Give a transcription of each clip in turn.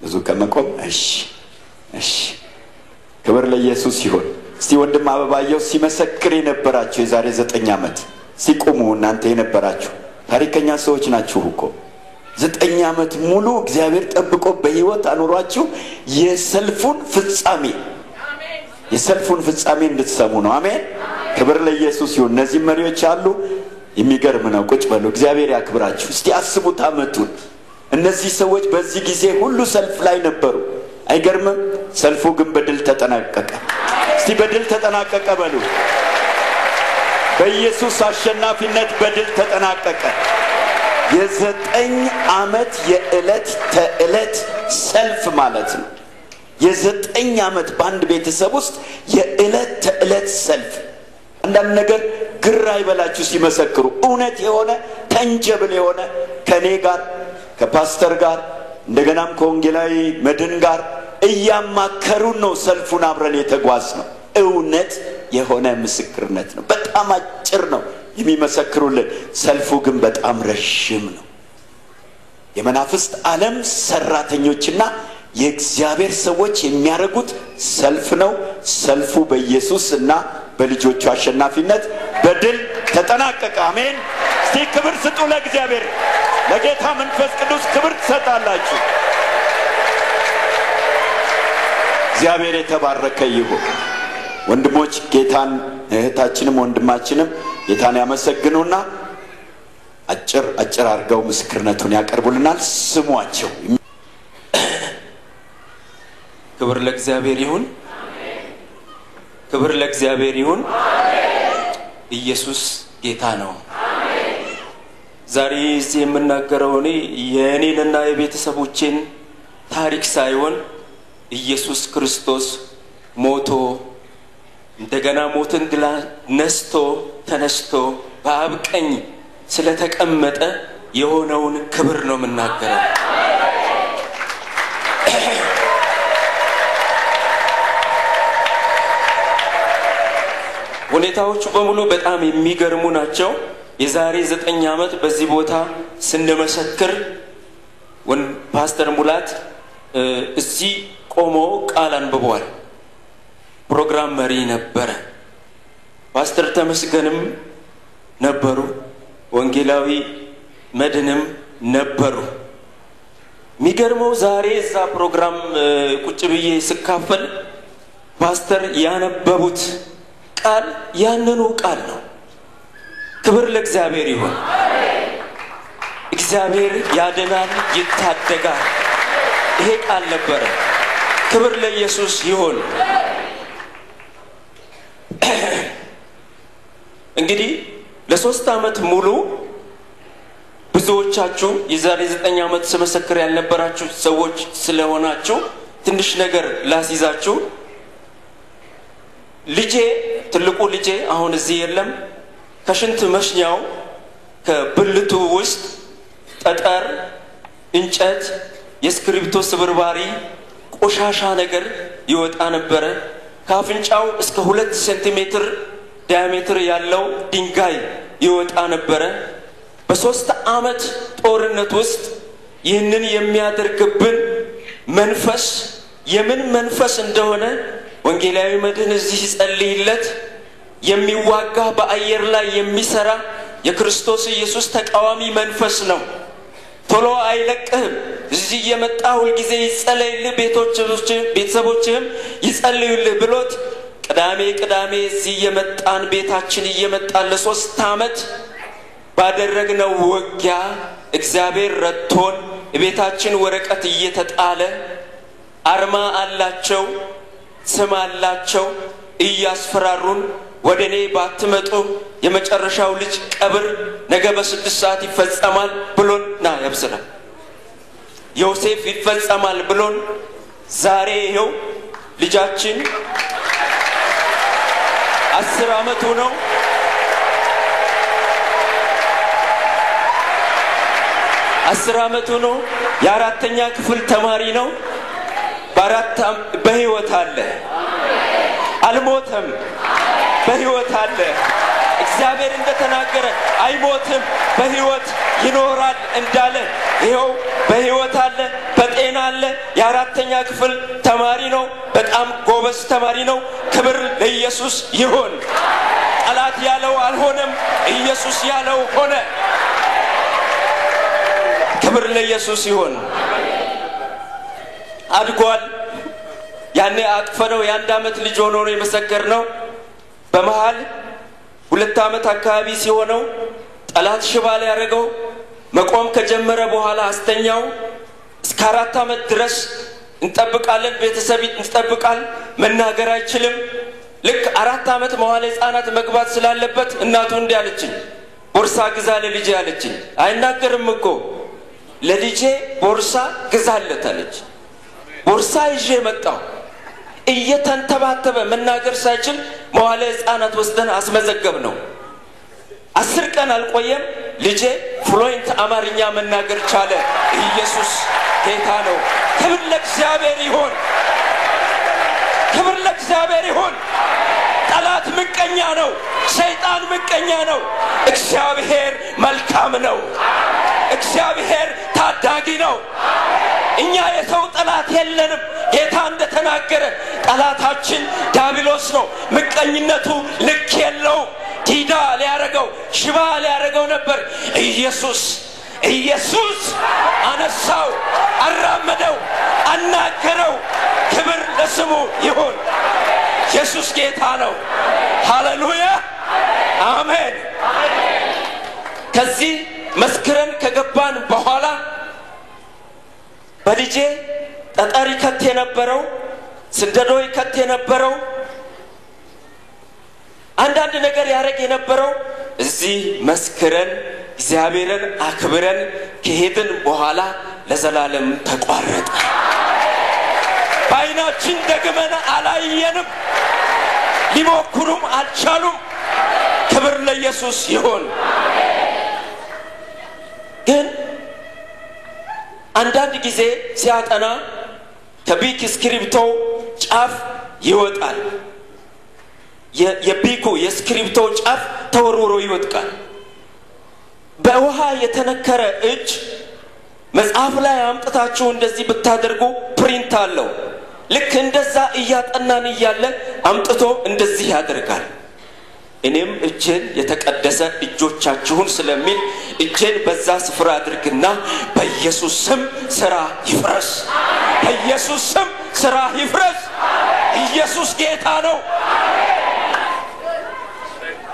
ብዙ ከመቆም እሺ ክብር ለኢየሱስ ይሁን እስቲ ወንድም አበባየው ሲመሰክር የነበራችሁ የዛሬ 9 ዓመት ሲቆሙ እናንተ የነበራችሁ ታሪከኛ ሰዎች ናችሁ እኮ 9 ዓመት ሙሉ እግዚአብሔር ጠብቆ በህይወት አኖራችሁ የሰልፉን ፍጻሜ እንድትሰሙ ነው አሜን ክብር ለኢየሱስ ይሁን እነዚህ መሪዎች አሉ የሚገርም ነው ቁጭ በሉ እግዚአብሔር ያክብራችሁ እስቲ አስቡት አመቱን እነዚህ ሰዎች በዚህ ጊዜ ሁሉ ሰልፍ ላይ ነበሩ አይገርምም ሰልፉ ግን በድል ተጠናቀቀ እስቲ በድል ተጠናቀቀ በሉ በኢየሱስ አሸናፊነት በድል ተጠናቀቀ የ9 ዓመት የዕለት ተዕለት ሰልፍ ማለት ነው የ9 ዓመት ባንድ ቤተሰብ ውስጥ የዕለት ተዕለት ሰልፍ አንዳንድ ነገር ግራ ይበላችሁ ሲመሰክሩ እውነት የሆነ ተንጀብል የሆነ ከኔ ጋር ከፓስተር ጋር እንደገናም ከወንጌላዊ መድን ጋር እያማከሩን ነው ሰልፉን አብረን የተጓዝነው እውነት የሆነ ምስክርነት ነው በጣም አጭር ነው የሚመሰክሩልን ሰልፉ ግን በጣም ረጅም ነው የመናፍስት ዓለም ሰራተኞችና የእግዚአብሔር ሰዎች የሚያረጉት ሰልፍ ነው ሰልፉ በኢየሱስና በልጆቹ አሸናፊነት በድል ተጠናቀቀ አሜን እስቲ ክብር ስጡ ለእግዚአብሔር ለጌታ መንፈስ ቅዱስ ክብር ትሰጣላችሁ እግዚአብሔር የተባረከ ይሁን ወንድሞች ጌታን እህታችንም ወንድማችንም ጌታን ያመሰግኑና አጭር አድርገው ምስክርነቱን ያቀርቡልናል ስሟቸው ክብር ለእግዚአብሔር ይሁን ክብር ለእግዚአብሔር ይሁን ኢየሱስ ጌታ ነው ዛሬ እዚህ የምናገረው እኔ የኔንና የቤተሰቦቼን ታሪክ ሳይሆን ኢየሱስ ክርስቶስ ሞቶ እንደገና ሞትን ድል ነስቶ ተነስቶ በአብ ቀኝ ስለተቀመጠ የሆነውን ክብር ነው የምናገረው ሁኔታዎቹ በሙሉ በጣም የሚገርሙ ናቸው የዛሬ 9 ዓመት በዚህ ቦታ ስንመሰክር ፓስተር ሙላት እዚህ ቆሞ ቃል አንብቧል ፕሮግራም መሪ ነበር ፓስተር ተመስገንም ነበሩ ወንጌላዊ መድንም ነበሩ ሚገርመው ዛሬ እዛ ፕሮግራም ቁጭ ብዬ ስካፈል ፓስተር ያነበቡት ቃል ያንኑ ቃል ነው ክብር ለእግዚአብሔር ይሁን እግዚአብሔር ያድናል ይታደጋል ይሄ ቃል ነበር ክብር ለኢየሱስ ይሁን እንግዲህ ለ3 ዓመት ሙሉ ብዙዎቻችሁ የዛሬ 9 ዓመት ስመሰክር ያልነበራችሁ ሰዎች ስለሆናችሁ ትንሽ ነገር ላስይዛችሁ ልጄ ትልቁ ልጄ አሁን እዚህ የለም ከሽንት መሽኛው ከብልቱ ውስጥ ጠጠር እንጨት የስክሪፕቶ ስብርባሪ ቆሻሻ ነገር ይወጣ ነበር ካፍንጫው እስከ 2 ሴንቲሜትር ዲያሜትር ያለው ድንጋይ ይወጣ ነበር በ3 ዓመት ጦርነት ውስጥ ይህንን የሚያደርግብን መንፈስ የምን መንፈስ እንደሆነ ወንጌላዊ መድን እዚህ ጸልይለት የሚዋጋ በአየር ላይ የሚሰራ የክርስቶስ ኢየሱስ ተቃዋሚ መንፈስ ነው ቶሎ አይለቅህም እዚህ የመጣው ጊዜ ይጸልይልህ ቤተሰቦችህም ይጸልዩልህ ብሎት ቅዳሜ እዚህ የመጣን ቤታችን እየመጣን ለ3 ዓመት ባደረግነው ወጊያ እግዚአብሔር ረድቶን ቤታችን ወረቀት እየተጣለ አርማ አላቸው ስም አላቸው እያስፈራሩን ወደኔ ባትመጡ የመጨረሻው ልጅ ቀብር ነገ በ6 ሰዓት ይፈጸማል ብሎን ና ያብስራ ዮሴፍ ይፈጸማል ብሎን ዛሬ ይሄው ልጃችን 10 ዓመቱ ነው 10 ዓመቱ ነው የ4ኛ ክፍል ተማሪ ነው በህይወት አለ አልሞተም በህይወት አለ እግዚአብሔር እንደተናገረ አይሞትም በህይወት ይኖራል እንዳለ ይሄው በህይወት አለ በጤና አለ የአራተኛ ክፍል ተማሪ ነው በጣም ጎበዝ ተማሪ ነው ክብር ለኢየሱስ ይሁን ጠላት ያለው አልሆነም ኢየሱስ ያለው ሆነ ክብር ለኢየሱስ ይሁን አድጓል ያኔ አቅፈነው የአንድ አመት ልጅ ሆኖ ነው የመሰከርነው በመሃል 2 አመት አካባቢ ሲሆነው ጠላት ሽባል ያረጋው መቆም ከጀመረ በኋላ አስተኛው እስከ 4 አመት ድረስ እንጠብቃለን ቤተሰብ እንጠብቃል መናገር አይችልም ልክ 4 አመት መዋለ ህፃናት መግባት ስላለበት እናቱ እንዲያለችኝ ቦርሳ ግዛ ለልጄ አለችኝ አይናገርም እኮ ለልጄ ቦርሳ ግዛለት አለች ቦርሳ ይዤ መጣው እየተንተባተበ መናገር ሳይችል መዋለ ህፃናት ወስደን አስመዘገብ ነው 10 ቀን አልቆየም ልጄ ፍሉዌንት አማርኛ መናገር ቻለ ኢየሱስ ጌታ ነው ክብር ለእግዚአብሔር ይሁን ክብር ለእግዚአብሔር ይሁን ጠላት ምቀኛ ነው ሰይጣን ምቀኛ ነው እግዚአብሔር መልካም ነው እግዚአብሔር ታዳጊ ነው እኛ የሰው ጠላት የለንም ጌታ እንደተናገረ ጠላታችን ዲያብሎስ ነው ምቀኝነቱ ልክ የለው ዲዳ ሊያረጋው ሽባ ሊያረጋው ነበር ኢየሱስ አነሳው አራመደው አናገረው ክብር ለስሙ ይሁን ኢየሱስ ጌታ ነው ሃሌሉያ አሜን ከዚህ መስክረን ከገባን በኋላ በልጄ ጠጠሪ ከት የነበረው ስንደዶይ ከት የነበረው አንዳንድ ነገር ያረግ የነበረው እዚህ መስክረን እግዚአብሔርን አክብረን ከሄድን በኋላ ለዘላለም ተቋረጠ ባይናችን ደግመን አላየንም ሊሞክሩም አልቻሉም ክብር ለኢየሱስ ይሁን ግን አንዳንድ ጊዜ ሲያጠና ከቢክ ስክሪፕቶ ጫፍ ይወጣል የቢኩ የስክሪፕቶ ጫፍ ተወርውሮ ይወጣል በውሃ የተነከረ እጅ መጽሐፍ ላይ አምጥታችሁ እንደዚህ ብታደርጉ ፕሪንት አለው ልክ እንደዛ እያጠናን እያለ አምጥቶ እንደዚህ ያደርጋል እኔም እጄን የተቀደሰ እጆቻችሁን ስለሚል እጄን በዛ ስፍራ አድርግና በኢየሱስ ስም ስራ ይፍረስ በኢየሱስ ስም ስራ ይፍረስ ኢየሱስ ጌታ ነው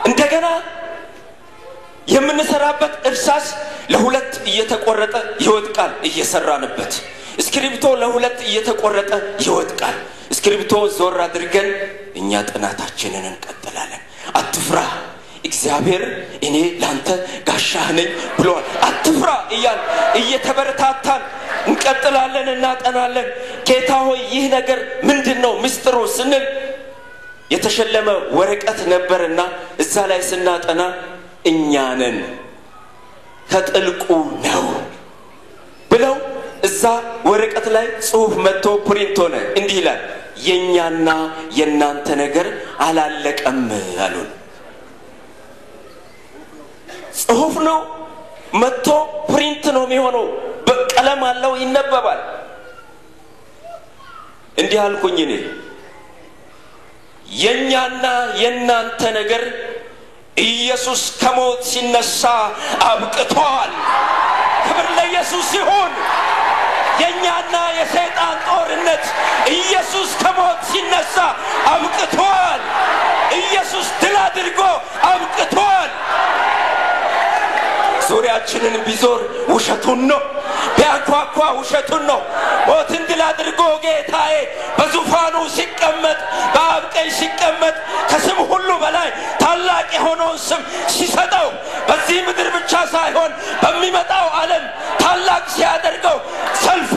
እንደገና የምንሰራበት እርሳስ ለሁለት እየተቆረጠ ይወድቃል እየሰራንበት ስክሪፕቶ ለሁለት እየተቆረጠ ይወድቃል ስክሪፕቶ ዞር አድርገን እኛ ጥናታችንን እንቀጥላለን አትፍራ እግዚአብሔር እኔ ላንተ ጋሻህ ነኝ ብሏል አትፍራ እየተበረታታን እንቀጥላለን እናጠናለን ጌታ ሆይ ይህ ነገር ምንድነው ምስጢሩ ስንል የተሸለመ ወረቀት ነበርና እዛ ላይ ስናጠና እኛንን ከጥልቁ ነው ብለው እዛ ወረቀት ላይ ጽሁፍ መጥቶ ፕሪንት ሆነ እንዲህ ይላል የኛና የናንተ ነገር አላለቀም አሉን ጽሁፍ ነው መጥቶ ፕሪንት ነው የሚሆነው በቀለም አለው ይነበባል እንዲህ አልኩኝ እኔ የኛና የናንተ ነገር ኢየሱስ ከሞት ሲነሳ አብቅቷል ክብር ለኢየሱስ ይሁን የኛና የሰይጣን ጦርነት ኢየሱስ ከሞት ሲነሳ አብቅቷል ኢየሱስ ድል አድርጎ አብቅቷል ዙሪያችንን ቢዞር ውሸቱን ነው ቢያኳኳ ውሸቱን ነው ሞትን ድል አድርጎ ጌታዬ በዙፋኑ ሲቀመጥ በአብ ቀኝ ሲቀመጥ ከስም ሁሉ በላይ ታላቅ የሆነውን ስም ሲሰጠው በዚህ ምድር ብቻ ሳይሆን በሚመጣው ዓለም ታላቅ ሲያደርገው ሰልፉ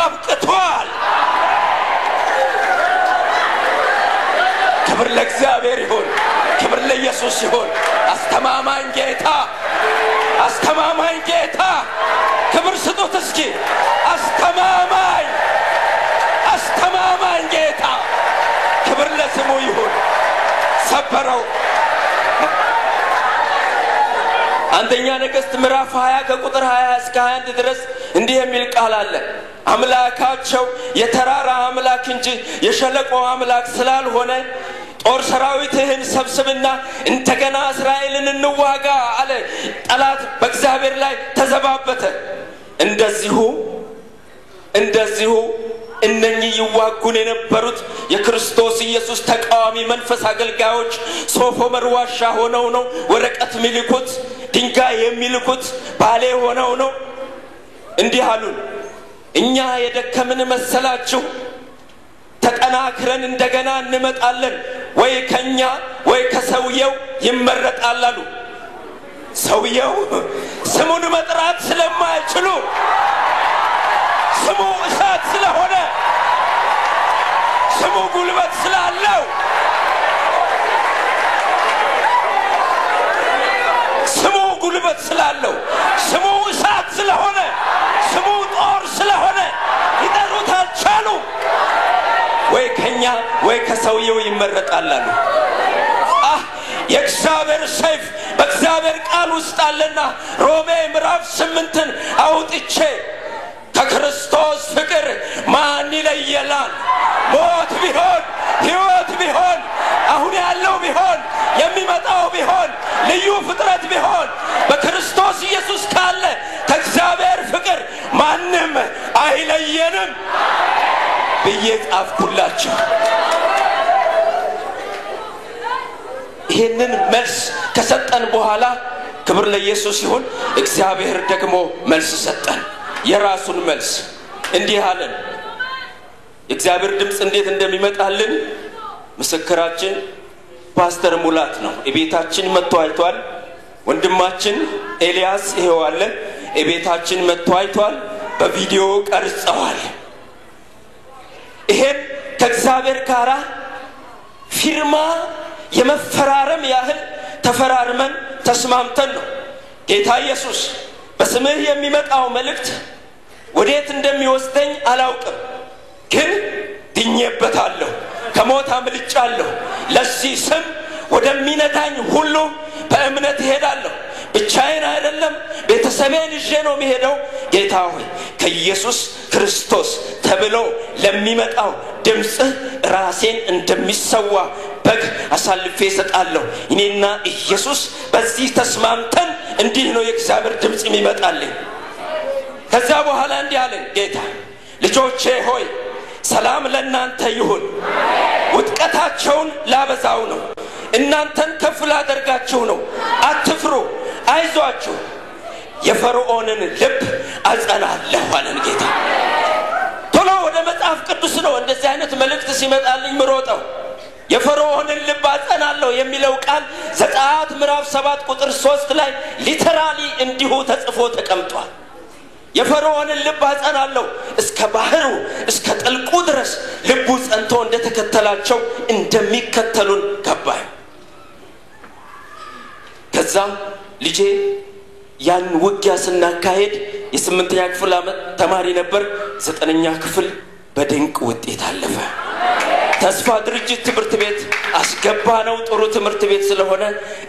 አብቅቷል ክብር ለእግዚአብሔር ይሁን ክብር ለኢየሱስ ይሁን አስተማማኝ ጌታ ክብር ስጡት እስኪ አስተማማኝ ጌታ ክብር ለስሙ ይሁን ሰበረው አንደኛ ነገሥት ምዕራፍ 20 ከቁጥር 20 እስከ 21 ድረስ እንዲህ የሚል ቃል አለ። አምላካቸው የተራራ አምላክ እንጂ የሸለቆ አምላክ ስላልሆነ ጦር ሰራዊትህን ሰብስብና እንደገና እስራኤልን እንዋጋ አለ። ጠላት በእግዚአብሔር ላይ ተዘባበተ። እንደዚሁ እነኚህ ይዋጉን የነበሩት የክርስቶስ ኢየሱስ ተቃዋሚ መንፈስ አገልጋዮች ሶፎመር ዋሻ ሆነው ነው ወረቀት ሚልኩት፣ ድንጋይ የሚልኩት ባሌ ሆነው ነው። እንዲህ አሉን፣ እኛ የደከምን መሰላችሁ? ተጠናክረን እንደገና እንመጣለን፣ ወይ ከኛ ወይ ከሰውየው ይመረጣል አሉ። ሰውየው ስሙን መጥራት ስለማይችሉ ስሙ እሳት ስለሆነ ስሙ ጉልበት ስላለው ስሙ እሳት ስለሆነ ስሙ ጦር ስለሆነ ይጠሩት አልቻሉም። ወይ ከኛ ወይ ከሰውየው ይመረጣል አሉ። የእግዚአብሔር ሰይፍ በእግዚአብሔር ቃል ውስጥ አለና ሮሜ ምዕራፍ 8ን አውጥቼ ከክርስቶስ ፍቅር ማን ይለየናል? ሞት ቢሆን ሕይወት ቢሆን አሁን ያለው ቢሆን የሚመጣው ቢሆን ልዩ ፍጥረት ቢሆን በክርስቶስ ኢየሱስ ካለ ከእግዚአብሔር ፍቅር ማንም አይለየንም ብዬ ጻፍኩላችሁ። ይህንን መልስ ከሰጠን በኋላ ክብር ለኢየሱስ ይሁን፣ እግዚአብሔር ደግሞ መልስ ሰጠን። የራሱን መልስ እንዲህ አለን። እግዚአብሔር ድምጽ እንዴት እንደሚመጣልን ምስክራችን ፓስተር ሙላት ነው። እቤታችን መጥቶ አይቷል። ወንድማችን ኤልያስ ይሄው አለ፣ እቤታችን መጥቶ አይቷል። በቪዲዮ ቀርጸዋል። ይሄን ከእግዚአብሔር ጋራ ፊርማ የመፈራረም ያህል ተፈራርመን ተስማምተን ነው። ጌታ ኢየሱስ በስምህ የሚመጣው መልእክት ወዴት እንደሚወስደኝ አላውቅም፣ ግን ድኜበታለሁ፣ ከሞት አምልጫለሁ። ለዚህ ስም ወደሚነዳኝ ሁሉ በእምነት እሄዳለሁ። ብቻዬን አይደለም፣ ቤተሰቤን ይዤ ነው የሚሄደው። ጌታ ሆይ ከኢየሱስ ክርስቶስ ተብሎ ለሚመጣው ድምጽህ ራሴን እንደሚሰዋ በግ አሳልፌ እሰጣለሁ። እኔና ኢየሱስ በዚህ ተስማምተን እንዲህ ነው የእግዚአብሔር ድምጽ የሚመጣልኝ። ከዛ በኋላ እንዲህ አለን ጌታ፣ ልጆቼ ሆይ ሰላም ለእናንተ ይሁን። ውድቀታቸውን ላበዛው ነው፣ እናንተን ከፍ ላደርጋችሁ ነው። አትፍሩ፣ አይዟችሁ፣ የፈርዖንን ልብ አጸናለሁ አለን ጌታ። ቶሎ ወደ መጽሐፍ ቅዱስ ነው እንደዚህ አይነት መልእክት ሲመጣልኝ ምሮጠው። የፈርዖንን ልብ አጸናለሁ የሚለው ቃል ዘጸአት ምዕራፍ 7 ቁጥር 3 ላይ ሊተራሊ እንዲሁ ተጽፎ ተቀምጧል። የፈርዖንን ልብ አጸናለሁ፣ እስከ ባህሩ እስከ ጥልቁ ድረስ ልቡ ጸንቶ እንደተከተላቸው እንደሚከተሉን ገባኝ። ከዛ ልጄ ያን ውጊያ ስናካሄድ የ8ኛ ክፍል ተማሪ ነበር። 9ኛ ክፍል በድንቅ ውጤት አለፈ። ተስፋ ድርጅት ትምህርት ቤት አስገባነው። ጥሩ ትምህርት ቤት ስለሆነ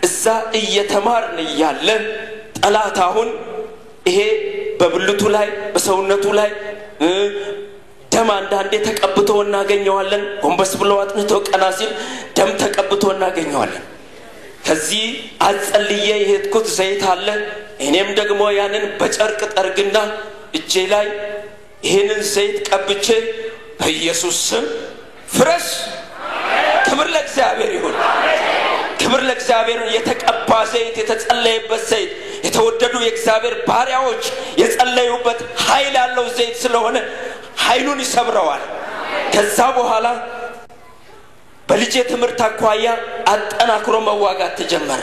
እዛ እየተማርን ያለ ጠላት አሁን ይሄ በብልቱ ላይ በሰውነቱ ላይ ደም አንዳንዴ ተቀብቶ እናገኘዋለን። ጎንበስ ብሎ አጥንቶ ቀና ሲል ደም ተቀብቶ እናገኘዋለን። ከዚህ አጸልዬ የሄድኩት ዘይት አለ። እኔም ደግሞ ያንን በጨርቅ ጠርግና እጄ ላይ ይሄንን ዘይት ቀብቼ በኢየሱስ ስም ፍረስ። ክብር ለእግዚአብሔር ይሁን፣ ክብር ለእግዚአብሔር። የተቀባ ዘይት፣ የተጸለየበት ዘይት፣ የተወደዱ የእግዚአብሔር ባሪያዎች የጸለዩበት ኃይል ያለው ዘይት ስለሆነ ኃይሉን ይሰብረዋል። ከዛ በኋላ በልጄ ትምህርት አኳያ አጠናክሮ መዋጋት ተጀመረ።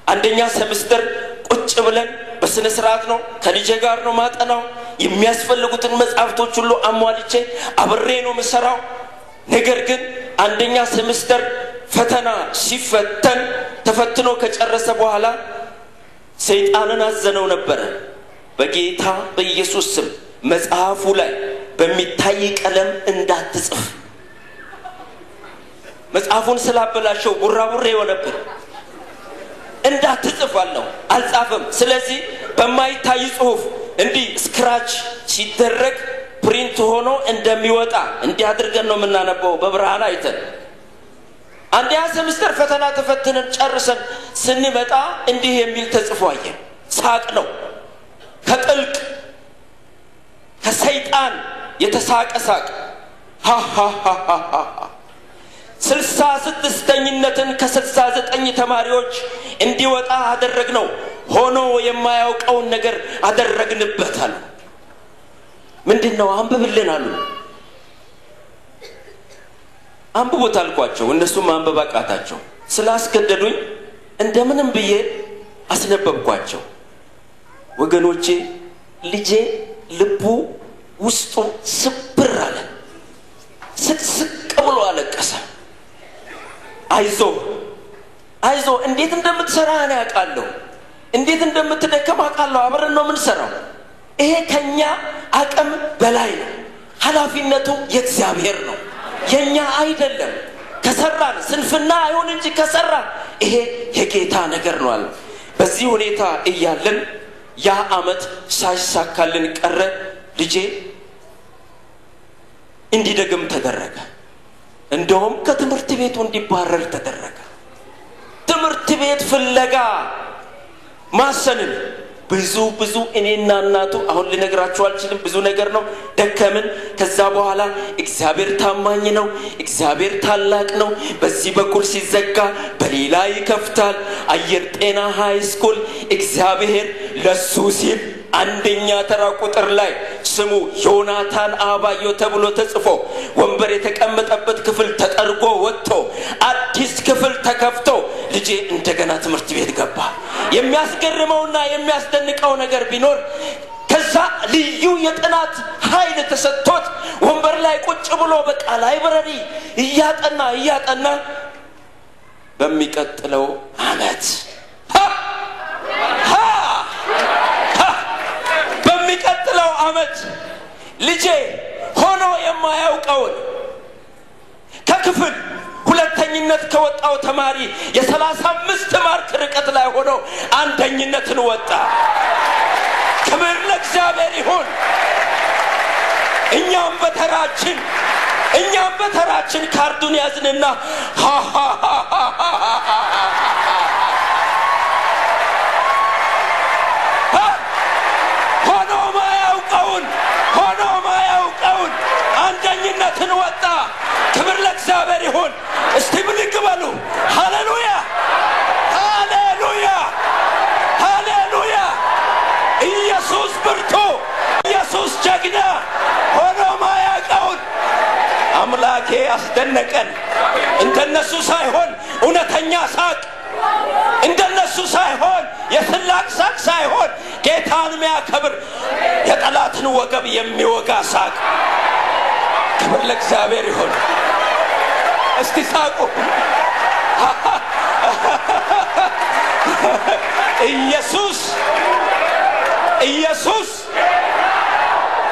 አንደኛ ሴምስተር ቁጭ ብለን በስነ ስርዓት ነው ከልጄ ጋር ነው ማጠናው። የሚያስፈልጉትን መጽሐፍቶች ሁሉ አሟልቼ አብሬ ነው መሰራው። ነገር ግን አንደኛ ሴምስተር ፈተና ሲፈተን ተፈትኖ ከጨረሰ በኋላ ሰይጣንን አዘነው ነበር። በጌታ በኢየሱስ ስም መጽሐፉ ላይ በሚታይ ቀለም እንዳትጽፍ። መጽሐፉን ስላበላሸው ቡራቡሬ ሆነብን። እንዳትጽፋለሁ አልጻፈም ስለዚህ በማይታይ ጽሁፍ እንዲ ስክራች ሲደረግ ፕሪንት ሆኖ እንደሚወጣ እንዲያድርገን ነው የምናነበው በብርሃን አይተን አንዲያ ሴሚስተር ፈተና ተፈትነን ጨርሰን ስንመጣ እንዲህ የሚል ተጽፏል ሳቅ ነው ከጥልቅ ከሰይጣን የተሳቀ ሳቅ ስልሳ ስድስተኝነትን ከ69 ተማሪዎች እንዲወጣ አደረግነው ሆኖ የማያውቀውን ነገር አደረግንበታል ምንድነው አንብብልን አሉ አንብቦት አልኳቸው እነሱም አንብባ ቃታቸው ስላስገደዱኝ እንደምንም ብዬ አስነበብኳቸው ወገኖቼ ልጄ ልቡ ውስጡ ስብር አለ ስቅስቅ ብሎ አለቀሰ አይዞ እንዴት እንደምትሰራ እኔ አውቃለሁ እንዴት እንደምትደከም አውቃለሁ አብረን ነው የምንሰራው ይሄ ከኛ አቅም በላይ ነው ኃላፊነቱ የእግዚአብሔር ነው የኛ አይደለም ከሰራን ስንፍና አይሆን እንጂ ከሰራን ይሄ የጌታ ነገር ነው አለ በዚህ ሁኔታ እያለን ያ አመት ሳይሳካልን ቀረ ልጄ እንዲደግም ተደረገ እንደውም ከትምህርት ቤቱ እንዲባረር ተደረገ ትምህርት ቤት ፍለጋ ማሰንን ብዙ እኔና እናቱ አሁን ልነግራችሁ አልችልም ብዙ ነገር ነው ደከምን ከዛ በኋላ እግዚአብሔር ታማኝ ነው እግዚአብሔር ታላቅ ነው በዚህ በኩል ሲዘጋ በሌላ ይከፍታል አየር ጤና ሃይ ስኩል እግዚአብሔር ለሱ ሲል አንደኛ ተራ ቁጥር ላይ ስሙ ዮናታን አባዮ ተብሎ ተጽፎ ወንበር የተቀመጠበት ክፍል ተጠርጎ ወጥቶ አዲስ ክፍል ተከፍቶ ልጄ እንደገና ትምህርት ቤት ገባ የሚያስገርመውና የሚያስደንቀው ነገር ቢኖር ከዛ ልዩ የጥናት ኃይል ተሰጥቶት ወንበር ላይ ቁጭ ብሎ በቃ ላይብረሪ እያጠና በሚቀጥለው አመት አመት ልጄ ሆኖ የማያውቀውን ከክፍል ሁለተኝነት ከወጣው ተማሪ የ35 ማርክ ርቀት ላይ ሆኖ አንደኝነትን ወጣ ክብር ለእግዚአብሔር ይሁን እኛም በተራችን ካርዱን ያዝንና ሆኖ ማያውቀውን አንደኝነትን ወጣ ክብር ለእግዚአብሔር ይሁን እስቲ ብልግ በሉ ሃሌሉያ ኢየሱስ ብርቱ ኢየሱስ ጀግና ሆኖ ማያውቀውን አምላኬ አስደነቀን እንደነሱ ሳይሆን እውነተኛ ሳቅ እንደነሱ ሳይሆን የስላቅ ሳቅ ሳይሆን ጌታን የሚያከብር የጠላትን ወገብ የሚወጋ ሳቅ ክብር ለእግዚአብሔር ይሁን እስቲ ሳቁ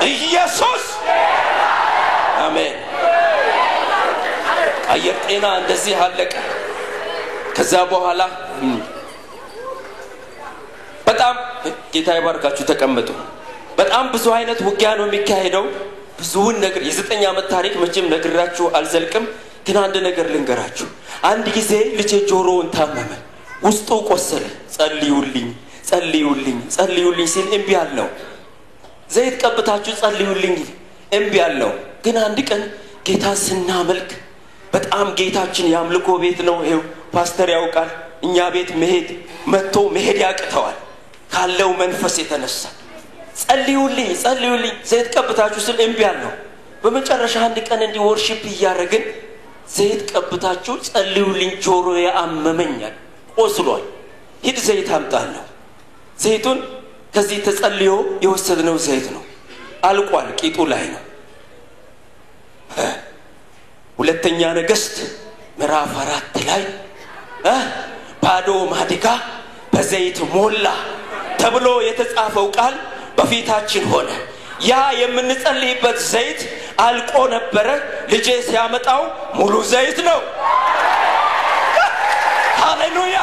ኢየሱስ አሜን አየር ጤና እንደዚህ አለቀ ከዛ በኋላ በጣም ጌታ ይባርካችሁ ተቀመጡ በጣም ብዙ አይነት ውጊያ ነው የሚካሄደው ብዙውን ነገር የ9 አመት ታሪክ መቼም ነግራችሁ አልዘልቅም ግን አንድ ነገር ልንገራችሁ አንድ ጊዜ ልጄ ጆሮውን ታመመ ውስጡ ቆሰለ ጸልዩልኝ ሲል እምቢ አለው ዘይት ቀብታችሁ ጸልዩልኝ እምቢ አለው ግን አንድ ቀን ጌታ ስናመልክ በጣም ጌታችን ያምልኮ ቤት ነው ይሄው ፓስተር ያውቃል እኛ ቤት መሄድ ያቅተዋል ካለው መንፈስ የተነሳ ጸልዩልኝ ዘይት ቀብታችሁ ስል እምቢ አለው በመጨረሻ አንድ ቀን እንዲ ወርሺፕ ያያረግን ዘይት ቀብታችሁ ጸልዩልኝ ጆሮ ያመመኛል ቆስሏል ሂድ ዘይት አምጣለሁ ዘይቱን ከዚህ ተጸልዮ የወሰድነው ዘይት ነው አልቋል ቂጡ ላይ ነው ሁለተኛ ነገስት ምዕራፍ 4 ላይ ባዶ ማድጋ በዘይት ሞላ ተብሎ የተጻፈው ቃል በፊታችን ሆነ ያ የምንጸልይበት ዘይት አልቆ ነበር ልጄ ሲያመጣው ሙሉ ዘይት ነው ሃሌሉያ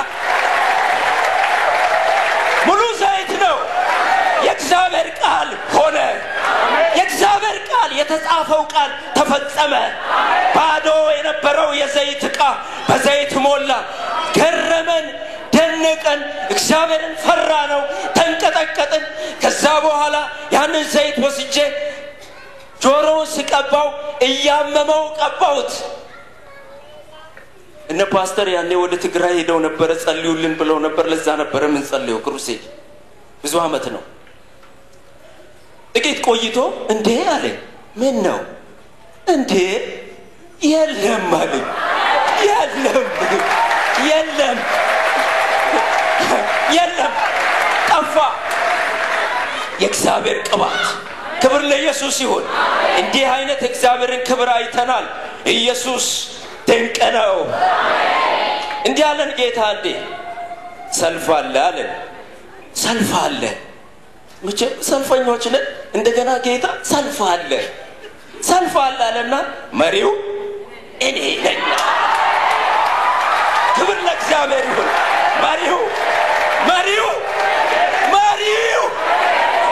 ቃል ሆነ የእግዚአብሔር ቃል የተጻፈው ቃል ተፈጸመ ባዶ የነበረው የዘይት ዕቃ በዘይት ሞላ ገረመን ደነቀን እግዚአብሔርን ፈራነው ተንቀጠቀጥን ከዛ በኋላ ያንን ዘይት ወስጄ ጆሮውን ስቀባው እያመመው ቀባውት እነ ፓስተር ያኔ ወደ ትግራይ ሄደው ነበር ጸልዩልን ብለው ነበር ለዛ ነበር ምን ጸልዩ ክሩሴድ ብዙ አመት ነው ጥቂት ቆይቶ እንዴ አለ ምን ነው እንዴ የለም አለ የለም ጠፋ የእግዚአብሔር ቅባት ክብር ለኢየሱስ ይሁን እንዲህ አይነት እግዚአብሔርን ክብር አይተናል ኢየሱስ ድንቅ ነው እንዲህ አለን ጌታ እንዴ ሰልፍ አለ አለን ሰልፍ አለ መቼ ሰልፈኞች ነን እንደገና ጌታ ሰልፍ አለ አለና መሪው እኔ ነኝ ክብር ለእግዚአብሔር ይሁን መሪው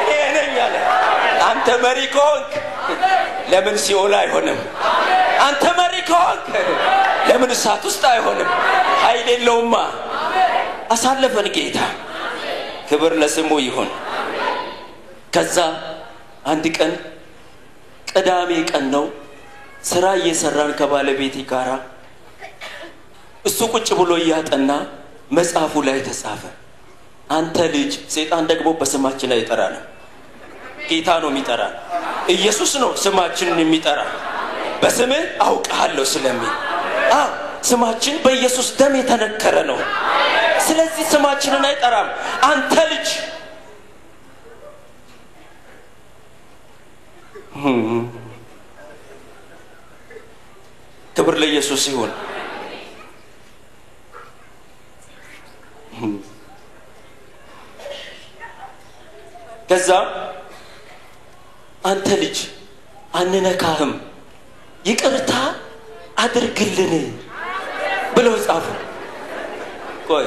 እኔ ነኝ አለ አንተ መሪ ከሆንክ ለምን ሲኦል አይሆንም አንተ መሪ ከሆንክ ለምን እሳት ውስጥ አይሆንም ኃይል የለውማ አሳለፈን ጌታ ክብር ለስሙ ይሁን ከዛ አንድ ቀን ቅዳሜ ቀን ነው ስራ እየሰራን ከባለቤቴ ጋራ እሱ ቁጭ ብሎ ያጠና መጽሐፉ ላይ ተጻፈ አንተ ልጅ ሰይጣን ደግሞ በስማችን አይጠራን ጌታ ነው የሚጠራን ኢየሱስ ነው ስማችንን የሚጠራ በስምህ አውቃለሁ ስለሚል ስማችን በኢየሱስ ደም የተነከረ ነው ስለዚህ ስማችንን አይጠራም አንተ ልጅ ክብር ለኢየሱስ ይሁን ከዛ አንተ ልጅ አንነካህም ይቅርታ አድርግልን ብለው ጻፉ ቆይ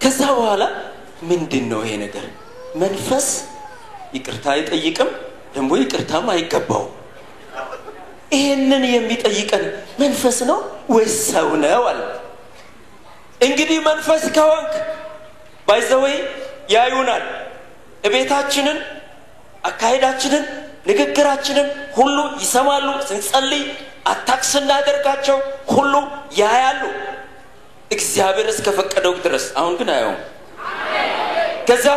ከዛ በኋላ ምንድነው ይሄ ነገር መንፈስ ይቅርታ አይጠይቅም ደግሞ ይቅርታም አይገባው ይሄንን የሚጠይቀን መንፈስ ነው ወይስ ሰው ነው አለ እንግዲህ መንፈስ ከሆንክ ባይዘወይ ያዩናል እቤታችንን አካሄዳችንን ንግግራችንን ሁሉ ይሰማሉ ስንጸልይ አታክስ እናደርጋቸው ሁሉ ያያሉ እግዚአብሔር እስከፈቀደው ድረስ አሁን ግን አያዩም ከዛ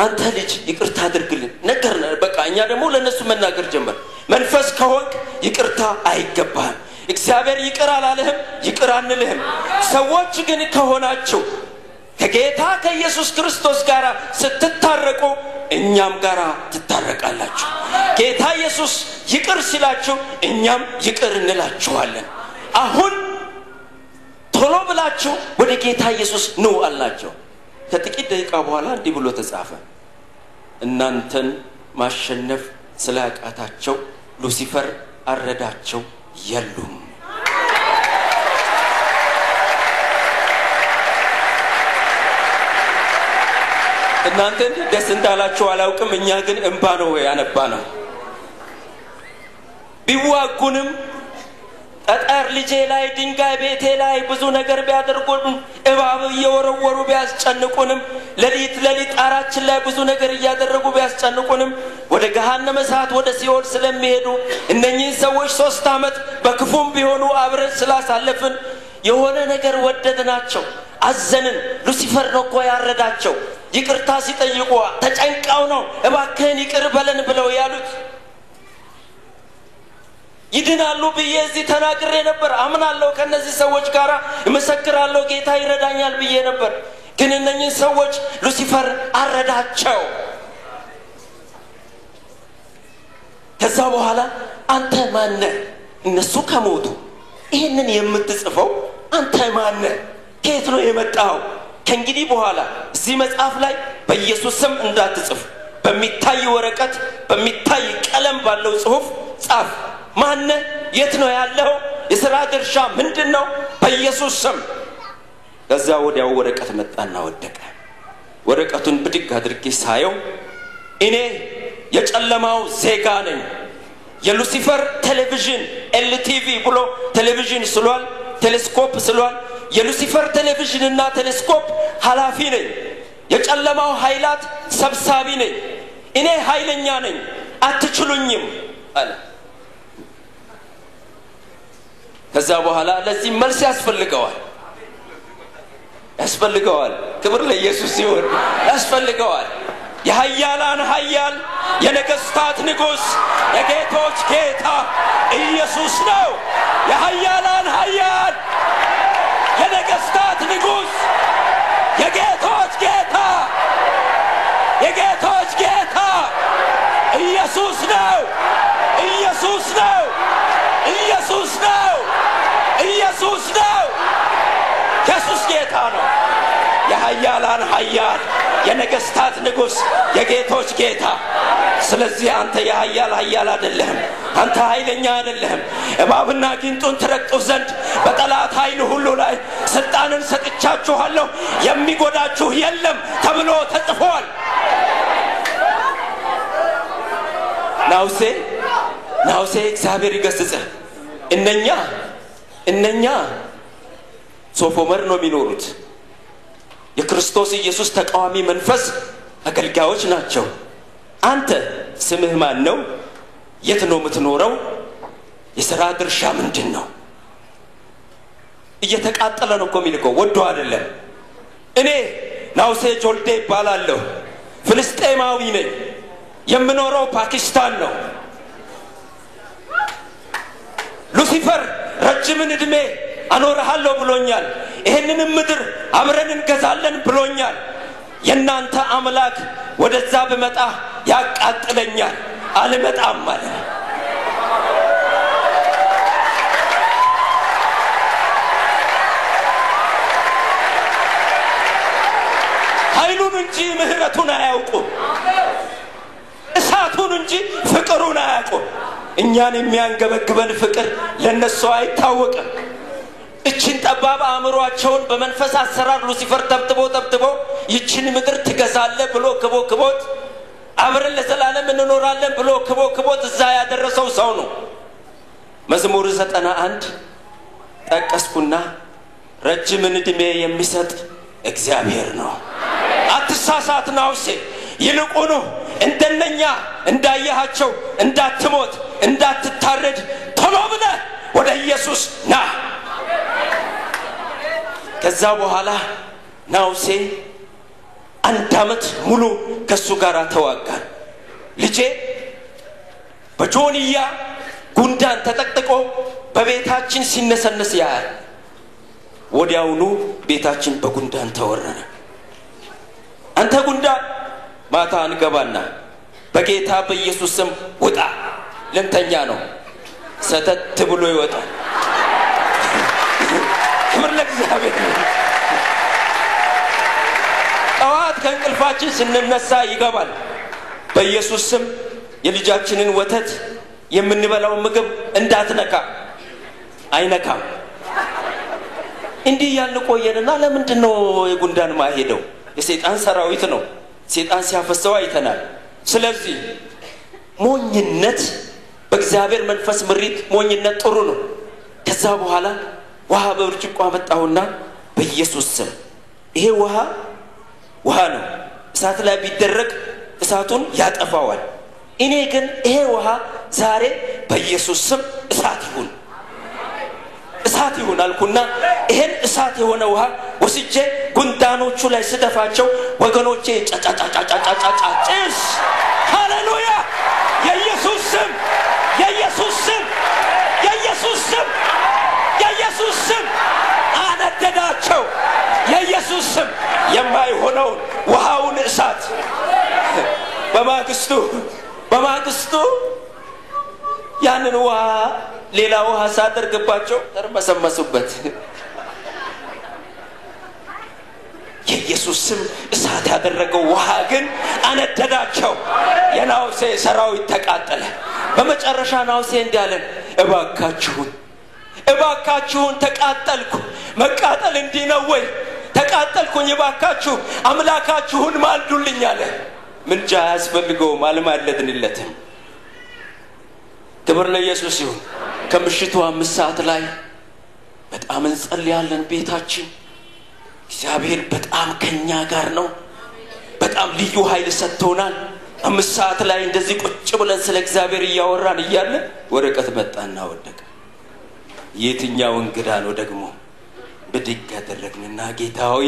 አንተ ልጅ ይቅርታ አድርግልን ነገርና በቃ እኛ ደግሞ ለነሱ መናገር ጀመር መንፈስ ከሆንክ ይቅርታ አይገባህም እግዚአብሔር ይቅር አላለህም ይቅር አንልህም ሰዎች ግን ከሆናችሁ ከጌታ ከኢየሱስ ክርስቶስ ጋር ስትታረቁ እኛም ጋር ትታረቃላችሁ ጌታ ኢየሱስ ይቅር ሲላችሁ እኛም ይቅር እንላችኋለን አሁን ቶሎ ብላችሁ ወደ ጌታ ኢየሱስ ነው አላችሁ ከጥቂት ደቂቃ በኋላ እንዲህ ብሎ ተጻፈ እናንተን ማሸነፍ ስላቃታቸው ሉሲፈር አረዳቸው የሉም እናንተ ደስ እንዳላችሁ አላውቅም እኛ ግን እንባ ነው ያነባነው ቢዋጉንም ጠጠር ልጄ ላይ ድንጋይ ቤቴ ላይ ብዙ ነገር ቢያደርጉንም እባብ እየወረወሩ ቢያስጨንቁንም ለሊት ጣራችን ላይ ብዙ ነገር እያደረጉ ቢያስጨንቁንም ወደ ገሃነመ እሳት ወደ ሲኦል ስለሚሄዱ እነኚህ ሰዎች 3 አመት በክፉም ቢሆኑ አብረን ስላሳለፍን የሆነ ነገር ወደድናቸው አዘንን ሉሲፈር ነው እኮ ያረዳቸው ይቅርታ ሲጠይቁ ተጨንቀው ነው እባክህን ይቅር በለን ብለው ያሉት ይድናሉ ብዬ እዚህ ተናግሬ ነበር አምናለሁ ከነዚህ ሰዎች ጋር እመሰክራለሁ ጌታ ይረዳኛል ብዬ ነበር ግን እነኚህ ሰዎች ሉሲፈር አረዳቸው ከዛ በኋላ አንተ ማን እነሱ ከሞቱ ይሄንን የምትጽፈው አንተ ማን ከየት ነው የመጣው ከእንግዲህ በኋላ እዚህ መጽሐፍ ላይ በኢየሱስ ስም እንዳትጽፍ በሚታይ ወረቀት በሚታይ ቀለም ባለው ጽሁፍ ጻፍ ማን የት ነው ያለው የሥራ ድርሻ ምንድነው በኢየሱስ ስም ከዛ ወዲያው ወረቀት መጣና ወደቀ ወረቀቱን ብድግ አድርጌ ሳየው እኔ የጨለማው ዜጋ ነኝ የሉሲፈር ቴሌቪዥን ኤልቲቪ ብሎ ቴሌቪዥን ስሏል ቴሌስኮፕ ስሏል የሉሲፈር ቴሌቪዥን እና ቴሌስኮፕ ኃላፊ ነኝ የጨለማው ኃይላት ሰብሳቢ ነኝ እኔ ኃይለኛ ነኝ አትችሉኝም አለ ከዛ በኋላ ለዚህ መልስ ያስፈልገዋል ክብር ለኢየሱስ ይሁን ያስፈልገዋል የኃያላን ኃያል የነገስታት ንጉስ የጌቶች ጌታ ኢየሱስ ነው የኃያላን ኃያል የነገስታት ንጉስ የጌቶች ጌታ ኢየሱስ ነው ኢየሱስ ጌታ ነው የኃያላን ኃያል የነገስታት ንጉስ የጌቶች ጌታ ስለዚህ አንተ የኃያል አይደለም አንተ ኃይለኛ አይደለም እባብና ጊንጡን ትረግጡ ዘንድ በጠላት ኃይል ሁሉ ላይ ስልጣንን ሰጥቻችኋለሁ የሚጎዳችሁ የለም ተብሎ ተጽፏል ናውሴ እግዚአብሔር ይገስጽ እነኛ ሶፎመር ነው የሚኖሩት የክርስቶስ ኢየሱስ ተቃዋሚ መንፈስ አገልጋዮች ናቸው አንተ ስምህ ማን ነው የት ነው የምትኖረው የሥራ ድርሻ ምንድነው እየተቃጠለ ነው ኮሚልኮ ወዶ አይደለም እኔ ናውሴ ጆልዴ ይባላለሁ ፍልስጤማዊ ነኝ የምኖረው ፓኪስታን ነው ሉሲፈር ረጅምን እድሜ አኖርሃለሁ ብሎኛል ይሄንን ምድር አብረን እንገዛለን ብሎኛል የናንተ አምላክ ወደዛ በመጣ ያቃጥለኛል አልመጣም ማለት ኃይሉን እንጂ ምህረቱን አያውቁም እሳቱን እንጂ ፍቅሩን አያውቁም እኛን የሚያንገበግበን ፍቅር ለነሱ አይታወቅም እቺን ጠባብ አእምሮአቸውን በመንፈስ አሰራር ሉሲፈር ተብትቦ ይቺን ምድር ትገዛለ ብሎ ክቦት አብረን ለዘላለም እንኖራለን ብሎ ክቦት እዛ ያደረሰው ሰው ነው መዝሙር 91 ጠቀስኩና ረጅምን እድሜ የሚሰጥ እግዚአብሔር ነው አትሳሳት ናውሴ ይልቁኑ እንደነኛ እንዳያቸው እንዳትሞት እንዳትታረድ ቶሎ ብለህ ወደ ኢየሱስ ና ከዛ በኋላ ናውሴ አንድ አመት ሙሉ ከሱ ጋር ተዋጋን ልጄ በጆንያ ጉንዳን ተጠቅጥቆ በቤታችን ሲነሰነስ ያያል ወዲያውኑ ቤታችን በጉንዳን ተወረረ አንተ ጉንዳን ማታ አንገባና በጌታ በኢየሱስ ስም ውጣ ለምተኛ ነው ሰተት ብሎ ይወጣል ክብር ለእግዚአብሔር ጠዋት ከእንቅልፋችን ስንነሳ ይገባል በኢየሱስ ስም የልጃችንን ወተት የምንበላው ምግብ እንዳትነካ አይነካም እንዲህ ያልቆየንና ለምንድነው የጉንዳን ማሄደው የሰይጣን ሰራዊት ነው ሰይጣን ሲያፈሰው አይተናል ስለዚህ ሞኝነት በእግዚአብሔር መንፈስ ምሪት ሞኝነት ጥሩ ነው ከዛ በኋላ ውሃ በብርጭቆ አመጣውና በኢየሱስ ስም ይሄ ውሃ ነው እሳት ላይ ቢደረግ እሳቱን ያጠፋዋል እኔ ግን ይሄ ውሃ ዛሬ በኢየሱስ ስም እሳት ይሁን አልኩና ይሄን እሳት የሆነ ውሃ ወስጄ ጉንዳኖቹ ላይ ስደፋቸው ወገኖቼ ጫጫጫጫጫጫጭስ ሃሌሉያ የኢየሱስ ስም አነደዳቸው የኢየሱስ ስም የማይሆነው ውሃውን እሳት በማግስቱ ያንን ውሃ ሌላ ውሃ ሳደርግባቸው ተርመሰመሱበት የኢየሱስ ስም እሳት ያደረገው ውሃ ግን አነደዳቸው የናውሴ ሰራዊት ተቃጠለ በመጨረሻ ናውሴ እንዲያለን እባካችሁን ተቃጠልኩ መቃጠል እንዲህ ነው ወይ ተቃጠልኩኝ ባካችሁ አምላካችሁን ማልዱልኝ አለ ምንጃ ያስፈልገውም አልማለድንለትም ክብር ለኢየሱስ ይሁን ከምሽቱ 5 ሰዓት ላይ በጣም እንጸልያለን ቤታችን እግዚአብሔር በጣም ከኛ ጋር ነው በጣም ልዩ ኃይል ሰጥቶናል 5 ሰዓት ላይ እንደዚህ ቁጭ ብለን ስለ እግዚአብሔር ያወራን ይያለ ወረቀት መጣና ወደቀ የትኛው እንግዳ ነው ደግሞ በድግ ያደረግንና ጌታዬ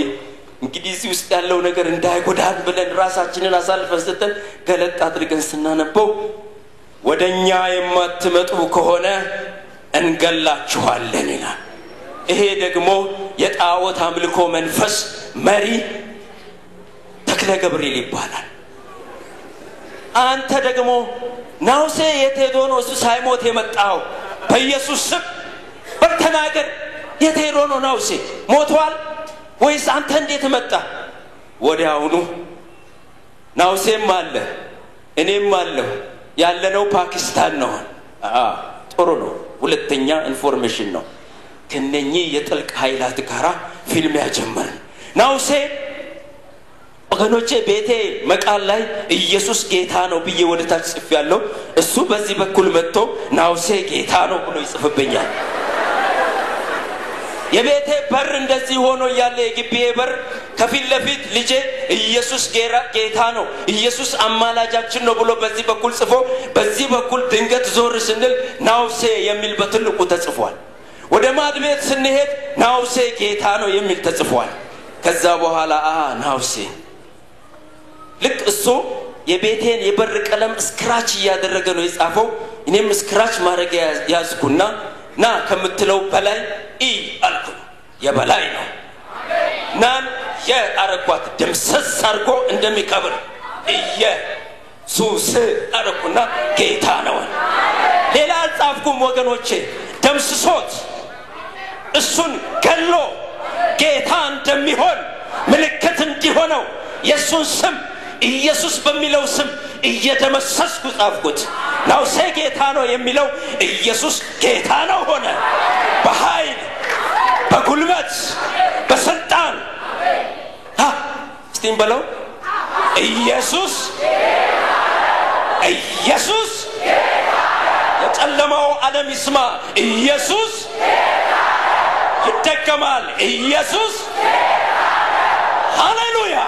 እንግዲህ እዚህ ውስጥ ያለው ነገር እንዳይጎዳን ብለን ራሳችንን አሳልፈን ሰጥተን ገለጥ አድርገን ስናነበው ወደኛ የማትመጡ ከሆነ እንገላችኋለን ይላል ይሄ ደግሞ የጣዖት አምልኮ መንፈስ መሪ ተክለ ገብርኤል ይባላል አንተ ደግሞ ናውሴ የቴዶ ነው እሱ ሳይሞት የመጣው በኢየሱስ ስም በተናገር የቴዶ ነው ናውሴ ሞቷል ወይስ አንተ እንዴት መጣ ወዲያውኑ ናውሴም አለ እኔም አለው ያለነው ፓኪስታን ነው ጥሩ ነው ሁለተኛ ኢንፎርሜሽን ነው ከነኚህ የጥልቅ ኃይላት ጋራ ፊልም ያጀመርን ናውሴ ወገኖቼ ቤቴ መቃል ላይ ኢየሱስ ጌታ ነው ብዬ ወደታች ጽፌያለሁ እሱ በዚህ በኩል መጥቶ ናውሴ ጌታ ነው ብሎ ይጽፍብኛል የቤቴ በር እንደዚህ ሆኖ ያለ የግቢዬ በር ከፊት ለፊት ልጄ ኢየሱስ ጌታ ነው ኢየሱስ አማላጃችን ነው ብሎ በዚህ በኩል ጽፎ በዚህ በኩል ድንገት ዞር ስንል ናውሴ የሚል በትልቁ ተጽፏል ወደ ማድቤት ስንሄድ ናውሴ ጌታ ነው የሚል ተጽፏል ከዛ በኋላ ናውሴ ልክ እሱ የቤቴን የበር ቀለም ስክራች ያደረገ ነው የጻፈው እኔም ስክራች ማድረግ ያዝኩና ና ከምትለው በላይ አልኩ የበላይ ነው ናን የአረኳት ደምሰስ አርጎ እንደሚከብር ኢየሱስ አረኩና ጌታ ነው ሌላ ጻፍኩም ወገኖቼ ደምስሶት እሱን ገሎ ጌታ እንደሚሆን ምልክት እንዲሆነው የሱን ስም ኢየሱስ በሚለው ስም እየደመሰስኩ ጻፍኩት ናውሴ ጌታ ነው የሚለው ኢየሱስ ጌታ ነው ሆነ በኃይል በጉልበት በስልጣን እስቲም በለው ኢየሱስ ኢየሱስ የጨለማው ዓለም ይስማ ኢየሱስ ይደገማል ኢየሱስ ሃሌሉያ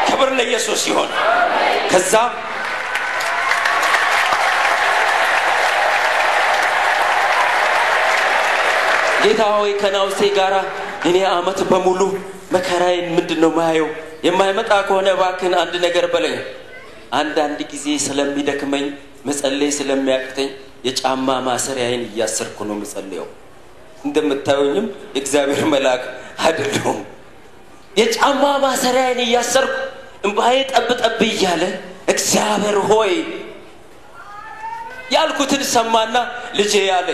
ክብር ለኢየሱስ ይሁን ከዛ ጌታዬ ከናውሴ ጋራ እኔ አመት በሙሉ መከራዬን ምንድነው ማየው የማይመጣ ከሆነ ባክን አንድ ነገር በለኝ አንድ ጊዜ ስለሚደክመኝ መጸለይ ስለሚያቅተኝ የጫማ ማሰሪያዬን እያሰርኩ ነው መጸለየው እንደምታዩኝም እግዚአብሔር መልአክ አይደለም የጫማ ማሰሪያዬን እያሰርኩ እንባዬ ጠብጠብ ይያለ እግዚአብሔር ሆይ ያልኩትን ሰማና ልጄ ያለ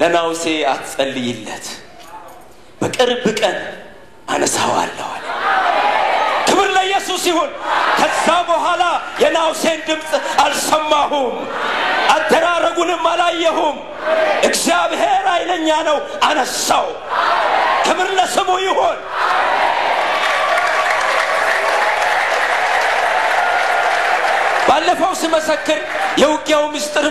ለናውሴ አትጸልይለት በቅርብ ቀን አነሳዋለሁ አለ ክብር ለኢየሱስ ይሁን ከዛ በኋላ የናውሴን ድምጽ አልሰማሁም አደራረጉንም አላየሁም እግዚአብሔር ኃይለኛ ነው አነሳው ክብር ለስሙ ይሁን ባለፈው ስመሰክር የውጊያው ምስጢር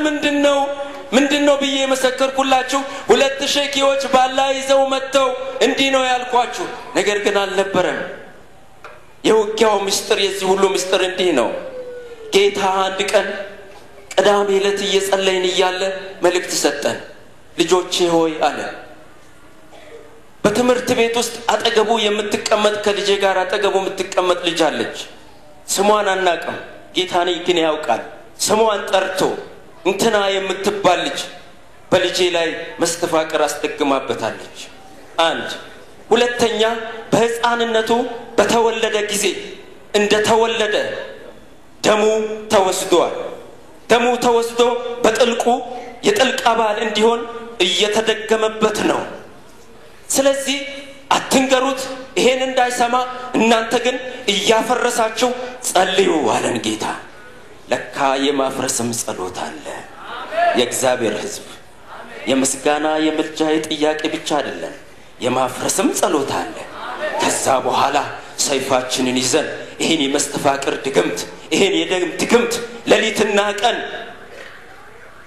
ምንድነው ብዬ መሰከርኩላችሁ 2000 ኪዎች ባላ ይዘው መተው እንዲህ ነው ያልኳችሁ ነገር ግን አልነበረም የውጊያው ምስጢር የዚህ ሁሉ ምስጢር እንዲህ ነው ጌታ አንድ ቀን ቅዳሜ ዕለት እየጸለይን እያለ መልእክት ሰጠን ልጆቼ ሆይ አለ በትምህርት ቤት ውስጥ አጠገቡ የምትቀመጥ ከልጄ ጋር አጠገቡ የምትቀመጥ ልጅ አለች ስሟን አናቀም ጌታኔ ግን ያውቃል ስሟን ጠርቶ እንትና የምትባል ልጅ በልጄ ላይ መስተፋቅር አስደግማበታለች አንድ ሁለተኛ በህፃንነቱ በተወለደ ጊዜ እንደተወለደ ደሙ ተወስዶ በጥልቁ የጥልቅ አባል እንዲሆን እየተደገመበት ነው ስለዚህ አትንገሩት ይሄን እንዳይሰማ እናንተ ግን እያፈረሳችሁ ጸልዩ አለን ጌታ ለካ የማፍረስም ጸሎት አለ የእግዚአብሔር ህዝብ የምስጋና የምልጃ የጥያቄ ብቻ አይደለም የማፍረስም ጸሎት አለ ከዛ በኋላ ሰይፋችንን ይዘን ይሄን የመስተፋቅር ድግምት ይሄን የደም ድግምት ለሊትና ቀን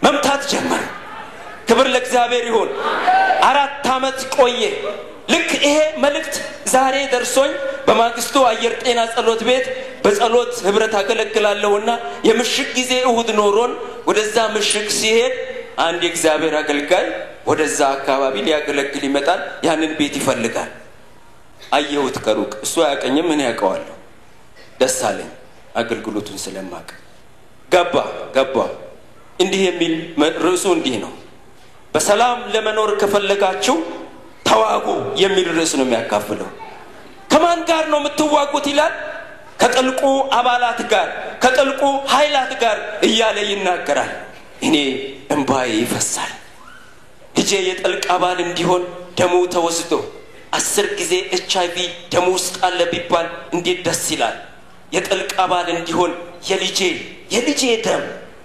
መምታት ጀመረ ክብር ለእግዚአብሔር ይሁን 4 አመት ቆየ ልክ ይሄ መልእክት ዛሬ ደርሶኝ በማግስቱ አየር ጤና ጸሎት ቤት በጸሎት ህብረት አገለግላለሁና የምሽግ ጊዜ እሁድ ኖሮን ወደዛ ምሽግ ሲሄድ አንድ የእግዚአብሔር አገልጋይ ወደዛ አካባቢ ሊያገለግል ይመጣል ያንን ቤት ይፈልጋል አየሁት ከሩቅ እሱ ያቀኝም ምን ያቀዋለሁ ደስ አለኝ አገልግሎቱን ስለማቅ ገባ እንዲህ የሚል ርዕሱ እንዲህ ነው በሰላም ለመኖር ከፈለጋችሁ ተዋጉ የሚል ርዕስ ነው የሚያካፍለው ከማን ጋር ነው የምትዋጉት ይላል ከጥልቁ አባላት ጋር ከጥልቁ ኃይላት ጋር እያለ ይናገራል እኔ እንባዬ ይፈሳል ልጄ የጥልቅ አባል እንዲሆን ደሙ ተወስዶ 10 ጊዜ HIV ደሙ ውስጥ አለ ቢባል እንዴት ደስ ይላል የጥልቅ አባል እንዲሆን የልጄ ደም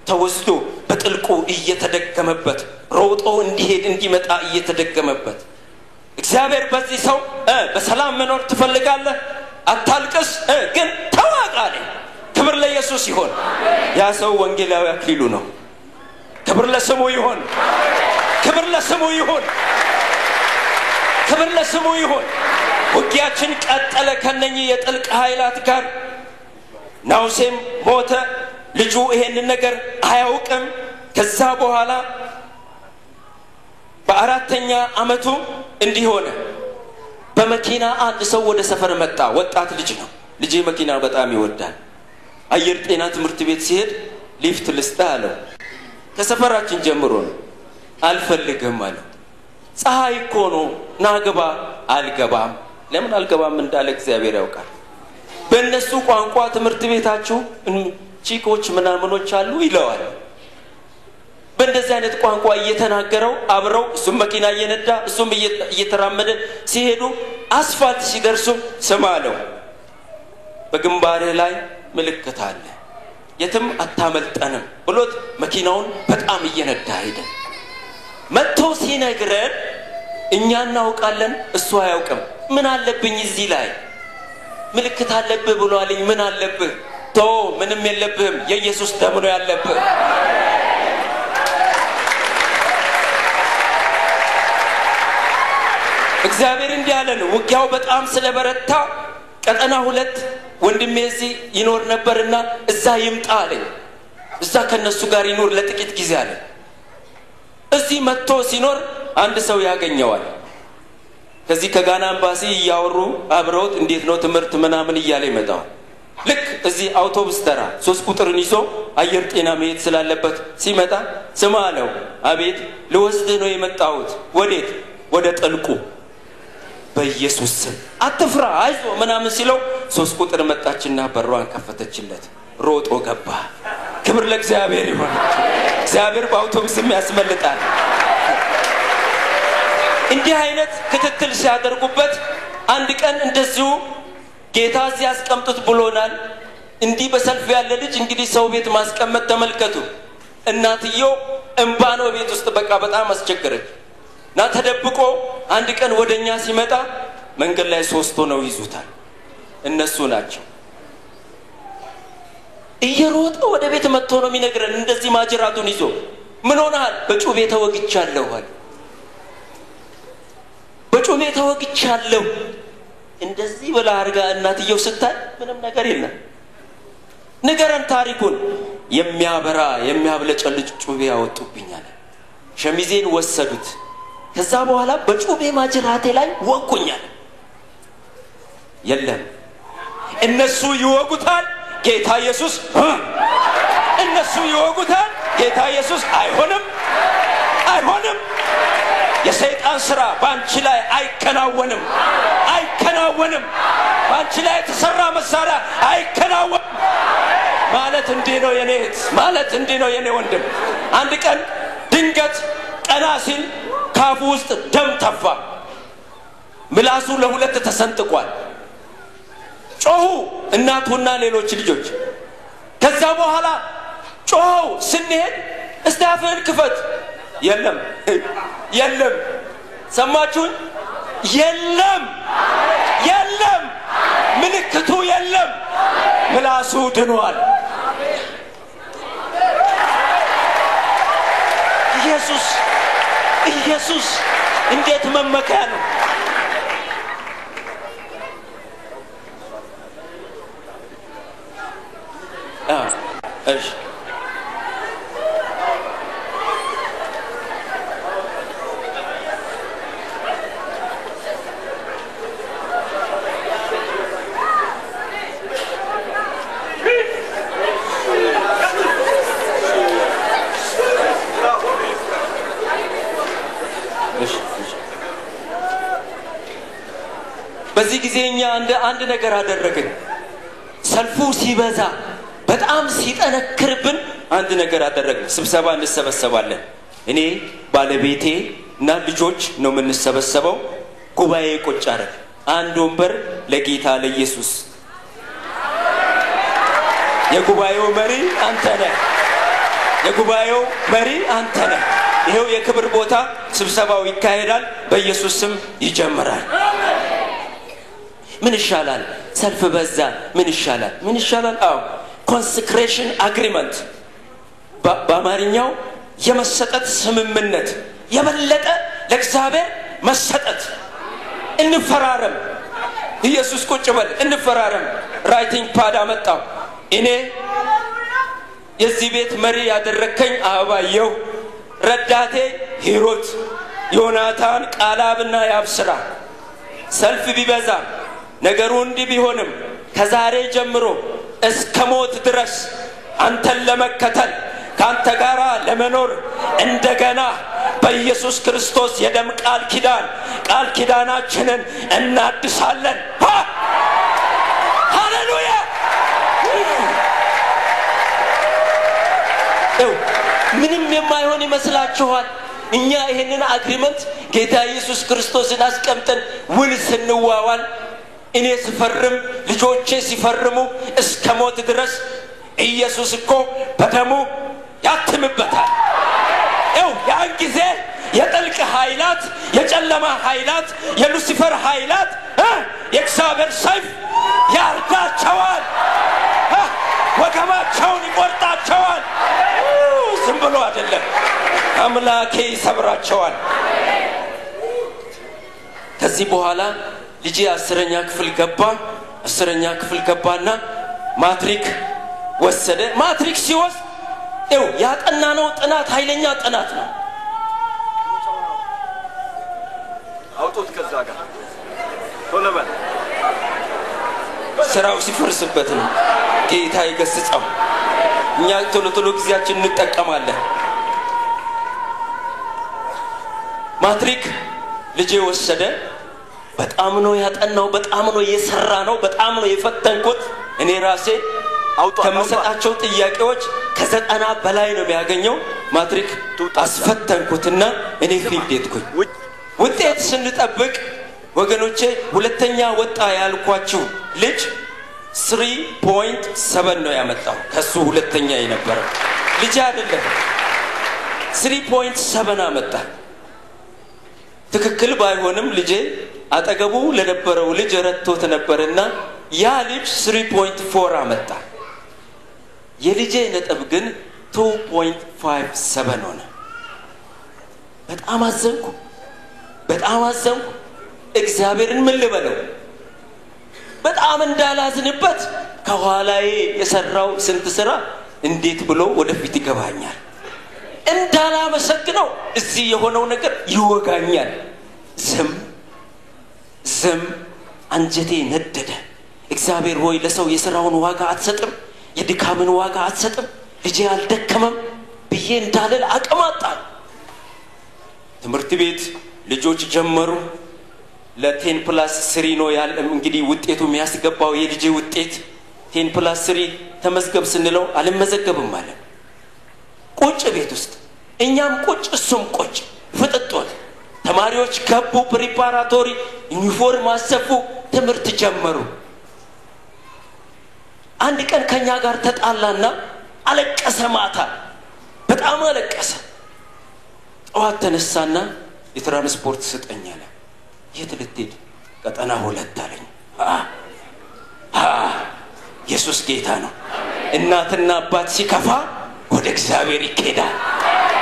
ተወስዶ በጥልቁ እየተደገመበት ሮጦ እንዲሄድ እንዲመጣ እየተደገመበት እግዚአብሔር በዚህ ሰው በሰላም መኖር ትፈልጋለህ አታልቅስ ግን ተዋጋለ ክብር ለኢየሱስ ይሁን ያ ሰው ወንጌላዊ አክሊሉ ነው ክብር ለስሙ ይሁን ክብር ለስሙ ይሁን ውጊያችን ቀጠለ ከነኚህ የጥልቅ ኃይላት ጋር ናውሴም ሞተ ልጁ ይሄን ነገር አያውቅም ከዛ በኋላ በአራተኛ አመቱ እንዲሆነ በመኪና አንድ ሰው ወደ ሰፈር መጣ ወጣት ልጅ ነው ልጄ መኪና በጣም ይወዳል አየር ጤና ትምህርት ቤት ሲሄድ ሊፍት ልስጣ አለው ከሰፈራችን ጀምሮ ነው አልፈልግም አለ ፀሐይ እኮ ነው ናገባ አልገባም ለምን አልገባም እንዳለ እግዚአብሔር ያውቃል በእነሱ ቋንቋ ትምህርት ቤታችሁ ቺኮች ምናምኖች አሉ ይለዋል በእንደዚህ አይነት ቋንቋ እየተናገረው አብረው እሱም መኪና እየነዳ እሱም እየተራመደ ሲሄዱ አስፋልት ሲደርሱ ሰማለው በግንባርህ ላይ ምልክት አለ የትም አታመልጠንም ብሎት መኪናውን በጣም እየነዳ ሄደ መጥቶ ሲነግረን እኛ እናውቃለን እሱ አያውቅም ምን አለብኝ እዚህ ላይ ምልክት አለብህ ብሏልኝ ምን አለብህ ምንም የለብህም የኢየሱስ ደም ነው ያለብህ እግዚአብሔር እንዲያለን ውጊያው በጣም ስለበረታ ቀጠና 2 ወንድሜ እዚህ ይኖር ነበርና እዛ ይምጣ አለኝ እዛ ከነሱ ጋር ይኖር ለጥቂት ጊዜ አለ እዚህ መጥቶ ሲኖር አንድ ሰው ያገኘዋል ከዚህ ከጋና ኤምባሲ ያወሩ አብረውት እንዴት ነው ትምህርት ምናምን እያለ ይመጣው ልክ እዚህ አውቶቡስ ተራ 3 ቁጥርን ይዞ አየር ጤና መሄድ ስላለበት ሲመጣ ስማ አለው አቤት ለወስድ ነው የመጣሁት ወዴት ወደ ጥልቁ በኢየሱስ ስም አትፍራ አይዞ ምናምን ሲለው 3 ቁጥር መጣችና በሯን ከፈተችለት ሮጦ ገባ ክብር ለእግዚአብሔር ይሁን እግዚአብሔር በአውቶቡስም ያስመልጣል እንዲህ አይነት ክትትል ሲያደርጉበት አንድ ቀን እንደዚሁ ጌታ ሲያስቀምጡት ብሎናል እንዲህ በሰልፍ ያለ ልጅ እንግዲህ ሰው ቤት ማስቀመጥ ተመልከቱ እናትየው እንባኖ ቤት ውስጥ በቃ በጣም አስቸገረች ና ተደብቆ አንድ ቀን ወደኛ ሲመጣ መንገድ ላይ 3 ሆነው ይዙታል እነሱ ናቸው እየሮጠ ወደ ቤት መጥቶ ነው የሚነግረን እንደዚህ ማጅራቱን ይዞ ምን ሆነሃል በጩቤ ተወግቻለሁ አለ በጩቤ ተወግቻለሁ እንደዚህ ብላ አርጋ እናትየው ስታይ ምንም ነገር የለም ንገረን ታሪኩን የሚያበራ የሚያብለጨልጭ ጩቤ ያወጡብኛል ሸሚዜን ወሰዱት ከዛ በኋላ በጩቤ ማጅራቴ ላይ ወጉኛል የለም እነሱ ይወጉታል ጌታ ኢየሱስ እነሱ ይወጉታል ጌታ ኢየሱስ አይሆንም የሰይጣን ስራ ባንቺ ላይ አይከናወንም ባንቺ ላይ የተሰራ መሳሪያ አይከናወንም ማለት እንዲህ ነው የኔ እህት ማለት እንዲህ ነው የኔ ወንድም አንድ ቀን ድንገት ቀና ሲል ካፉ ውስጥ ደም ተፋ ምላሱ ለሁለት ተሰንጥቋል ጮሁ እናቱና ሌሎች ልጆች ከዛ በኋላ ጮሁ ስንሄድ እስታፈን ክፈት የለም ሰማችሁን የለም ምልክቱ የለም ምላሱ ድኗል ኢየሱስ እንዴት መመኪያ ነው እሺ በዚህ ጊዜኛ አንድ ነገር አደረግን ሰልፉ ሲበዛ በጣም ሲጠነክርብን አንድ ነገር አደረግን ስብሰባ እንሰበሰባለን እኔ ባለቤቴ እና ልጆች ነው የምንሰበሰበው ጉባኤ ቁጭ አረግ አንድ ወንበር ለጌታ ለኢየሱስ የጉባኤው መሪ አንተ ነህ ይሄው የክብር ቦታ ስብሰባው ይካሄዳል በኢየሱስ ስም ይጀምራል ምን ይሻላል ሰልፍ በዛ ምን ይሻላል አው consecration agreement በአማርኛው የመሰጠት ስምምነት የበለጠ ለእግዚአብሔር መሰጠት እንፈራረም ኢየሱስ ቁጭ በል እንፈራረም ራይቲንግ ፓድ አመጣው እኔ የዚህ ቤት መሪ ያደረከኝ አባየው ረዳቴ ሂሩት ዮናታን ቃላብና ያብስራ ሰልፍ ቢበዛ ነገሩ እንዲህ ቢሆንም ከዛሬ ጀምሮ እስከ ሞት ድረስ አንተን ለመከተል ካንተ ጋር ለመኖር እንደገና በኢየሱስ ክርስቶስ የደም ቃል ኪዳናችንን እናድሳለን ሃሌሉያ ምንም የማይሆን ይመስላችኋል እኛ ይሄንን አግሪመንት ጌታ ኢየሱስ ክርስቶስን አስቀምጠን ውል ስንዋዋል እኔ ስፈርም ልጆቼ ሲፈርሙ እስከ ሞት ድረስ ኢየሱስ እኮ በደሙ ያትምበታል ያን ጊዜ የጥልቅ ኃይላት የጨለማ ኃይላት የሉሲፈር ኃይላት የእግዚአብሔር ሰይፍ ያርዳቸዋል ወገባቸውን ይቆርጣቸዋል ዝም ብሎ አይደለም አምላኬ ይሰብራቸዋል ከዚህ በኋላ ልጄ 10ኛ ክፍል ገባና ማትሪክ ወሰደ ማትሪክ ሲወስድ ያጠናነው ጥናት ኃይለኛ ጥናት ነው አውጦት ከዛ ጋር ቶለበል ስራው ሲፈርስበት ነው ጌታ ይገስጸው እኛ ቶሎ ጊዜያችን እንጠቀማለን ማትሪክ ልጄ ወሰደ በጣም ነው ያጠናው በጣም ነው የሰራ ነው በጣም ነው የፈተንኩት እኔ ራሴ ከመሰጣቸው ጥያቄዎች ከ90 በላይ ነው የሚያገኘው ማትሪክ አስፈተንኩትና እኔ ፊልድ ሄድኩኝ ውጤት ስንጠብቅ ወገኖቼ ሁለተኛ ወጣ ያልኳችሁ ልጅ 3.7 ነው ያመጣው ከሱ ሁለተኛ የነበረው ልጅ አይደለም 3.7 አመጣ ትክክል ባይሆንም ልጄ አጠገቡ ለነበረው ልጅ ረድቶት ነበርና ያ ልጅ 3.4 አመጣ የልጄ ነጥብ ግን 2.57 ሆነ በጣም አዘንኩ እግዚአብሔርን ምን ልበለው በጣም እንዳላዝንበት ከኋላዬ የሰራው ስንት ስራ እንዴት ብሎ ወደፊት ይገባኛል እንዳላመሰግነው እዚህ የሆነው ነገር ይወጋኛል ዝም አንጀቴ ነደደ እግዚአብሔር ሆይ ለሰው የሥራውን ዋጋ አትሰጥም የድካምን ዋጋ አትሰጥም ልጄ አልደከመም ብዬ እንዳልል አቀማጣ ትምህርት ቤት ልጆች ጀመሩ ለ10+3 ነው ያለም እንግዲህ ውጤቱ የሚያስገባው የልጄ ውጤት 10+3 ተመዝገብ ስንለው አልመዘገብም ማለት ቁጭ ቤት ውስጥ እኛም ቁጭ እሱም ቁጭ ፍጥጦን ተማሪዎች ገቡ ፕሪፓራቶሪ ዩኒፎርም አሰፉ ትምህርት ጀመሩ አንድ ቀን ከኛ ጋር ተጣላና አለቀሰ ማታ በጣም አለቀሰ ጠዋት ተነሳና የትራንስፖርት ስጠኝ አለ የት ልትሄድ ቀጠና 2 አለኝ ኢየሱስ ጌታ ነው እናትና አባት ሲከፋ ወደ እግዚአብሔር ይኬዳል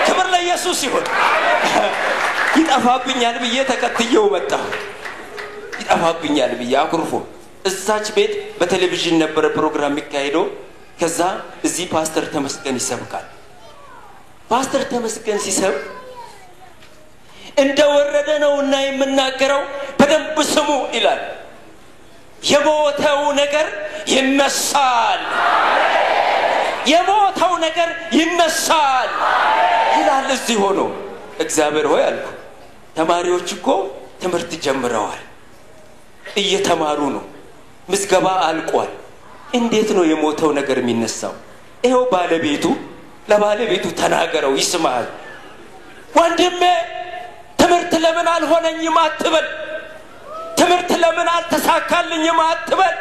ክብር ለኢየሱስ ይሁን ይጣፋብኛል ብዬ ተከትየው መጣሁ ይጣፋብኛል ብዬ አኩርፎ እዛች ቤት በቴሌቪዥን ነበር ፕሮግራም የሚካሄደው ከዛ እዚህ ፓስተር ተመስገን ይሰብካል ፓስተር ተመስገን ሲሰብክ እንደወረደ ነውና የምናገረው በደንብ ስሙ ይላል የሞተው ነገር ይነሳል የሞተው ነገር ይነሳል ይላል እዚህ ሆኖ እግዚአብሔር ሆይ አልኩ ተማሪዎች እኮ ትምህርት ጀምረዋል እየተማሩ ነው ምዝገባ አልቋል እንዴት ነው የሞተው ነገር የሚነሳው ይሄው ለባለቤቱ ተናገረው ይስማል ወንድሜ ትምህርት ለምን አልሆነኝም አትበል ትምህርት ለምን አልተሳካልኝም አትበል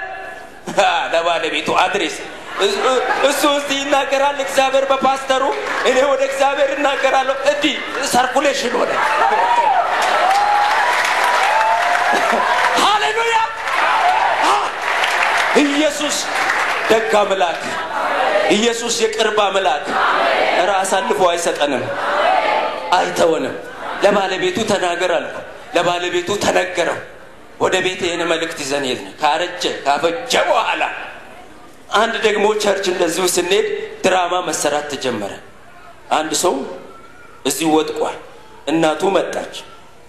ለባለቤቱ አድሬስ እሱ ይናገራል እግዚአብሔር በፓስተሩ እኔ ወደ እግዚአብሔር እናገራለሁ እዲ ሰርኩሌሽን ሆነ ሃሌሉያ ኢየሱስ ደግ አምላክ ኢየሱስ የቅርብ አምላክ ራሳልፎ አይሰጠንም አይተወንም ለባለቤቱ ተናገራል ለባለቤቱ ተነገረው ወደ ቤት የነ መልእክት ይዘን ይልን ካፈጀ በኋላ አንድ ደግሞ ቸርች እንደዚሁ ስንሄድ ድራማ መሰራት ተጀመረ አንድ ሰው እዚህ ወጥቋል እናቱ መጣች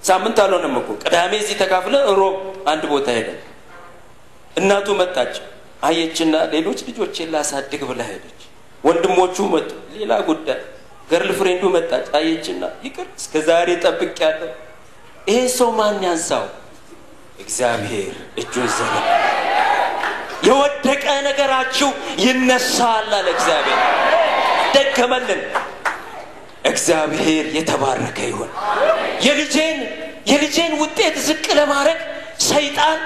ሳምንት አልሆነም እኮ ቅዳሜ እዚህ ተካፍለ ሮብ አንድ ቦታ ሄደ እናቱ መጣች አየችና ሌሎች ልጆችን ላሳድግ ብላ ሄደች ወንድሞቹ መጡ ሌላ ጉዳይ ገርል ፍሬንዱ መጣች አየችና ይቅር እስከዛሬ ጠብቄያለሁ ይሄ ሰው ማን ያንሳው እግዚአብሔር እጁን ዘረጋ የወደቀ ነገራችሁ ይነሳል አለ እግዚአብሔር ደከመልን እግዚአብሔር የተባረከ ይሁን የልጄን ውጤት ዝቅ ለማድረግ ሰይጣን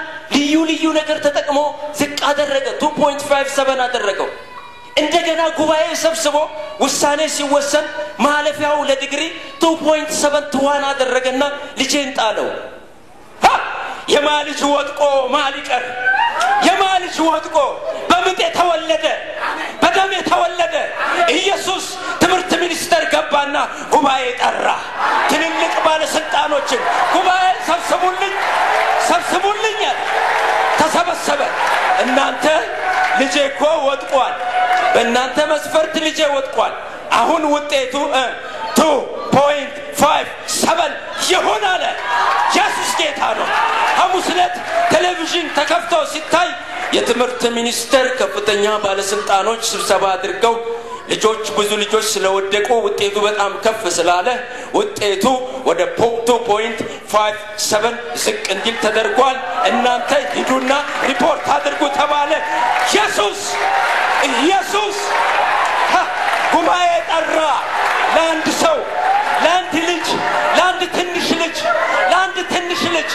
ልዩ ነገር ተጠቅሞ ዝቅ አደረገ 2.57 አደረገው እንደገና ጉባኤ ሰብስቦ ውሳኔ ሲወሰን ማለፊያው ለዲግሪ 2.71 አደረገና ልጄን ጣለው የማልጅ ወጥቆ ማሊቀር የማልጅ ወጥቆ በምጥ የተወለደ በደም የተወለደ ኢየሱስ ትምህርት ሚኒስተር ገባና ጉባኤ ጠራ ትልልቅ ባለስልጣኖችን ጉባኤ ሰብስቡልኝ ተሰበሰበ እናንተ ልጄ እኮ ወጥቋል በእናንተ መስፈርት ልጄ ወጥቋል አሁን ውጤቱ 2.57 ይሆናል ኢየሱስ ጌታ ነው ሐሙስለት ቴሌቪዥን ተከፍቶ ሲታይ የትምህርት ሚኒስተር ከፍተኛ ባለስልጣኖች ስብሰባ አድርገው ብዙ ልጆች ስለወደቁ ውጤቱ በጣም ከፍ ስላለ ውጤቱ ወደ 2.57 ዝቅ እንዲል ተደርጓል እናንተ ሂዱና ሪፖርት አድርጉ ተባለ ኢየሱስ ጉባኤ ጠራ ለአንድ ሰው ለአንድ ልጅ ለአንድ ትንሽ ልጅ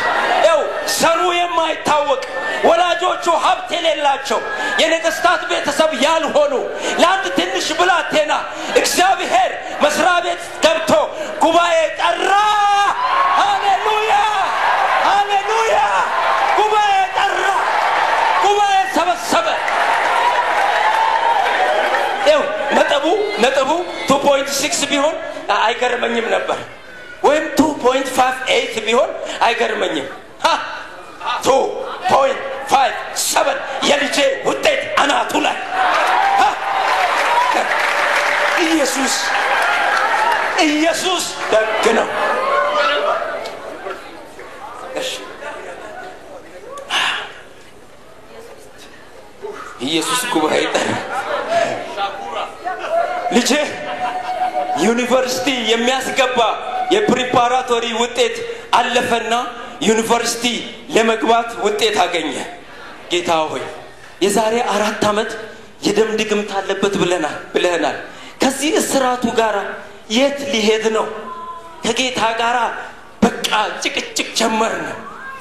ዘሩ የማይታወቅ ወላጆቹ ሀብት የሌላቸው የነገስታት ቤተሰብ ያልሆኑ ለአንድ ትንሽ ብላቴና እግዚአብሔር መስሪያ ቤት ገብቶ ጉባኤ ጠራ ሃሌሉያ ጉባኤ ጠራ ጉባኤ ሰበሰበ ነጥቡ 2.6 ቢሆን አይገርመኝም ነበር ወይም 2.58 ቢሆን አይገርመኝም 2.57 የልጄ ውጤት አናቱ ላይ ኢየሱስ ደግ ነው ኢየሱስ ጉባኤ ጠራ ልጄ ዩኒቨርሲቲ የሚያስገባ የፕሪፓራቶሪ ውጤት አለፈና ዩኒቨርሲቲ ለመግባት ውጤት አገኘ ጌታ ሆይ የዛሬ 4 አመት የደም ድግምት አለበት ብለናል ከዚህ እስራቱ ጋር የት ሊሄድ ነው ከጌታ ጋር በቃ ጭቅጭቅ ጀመርን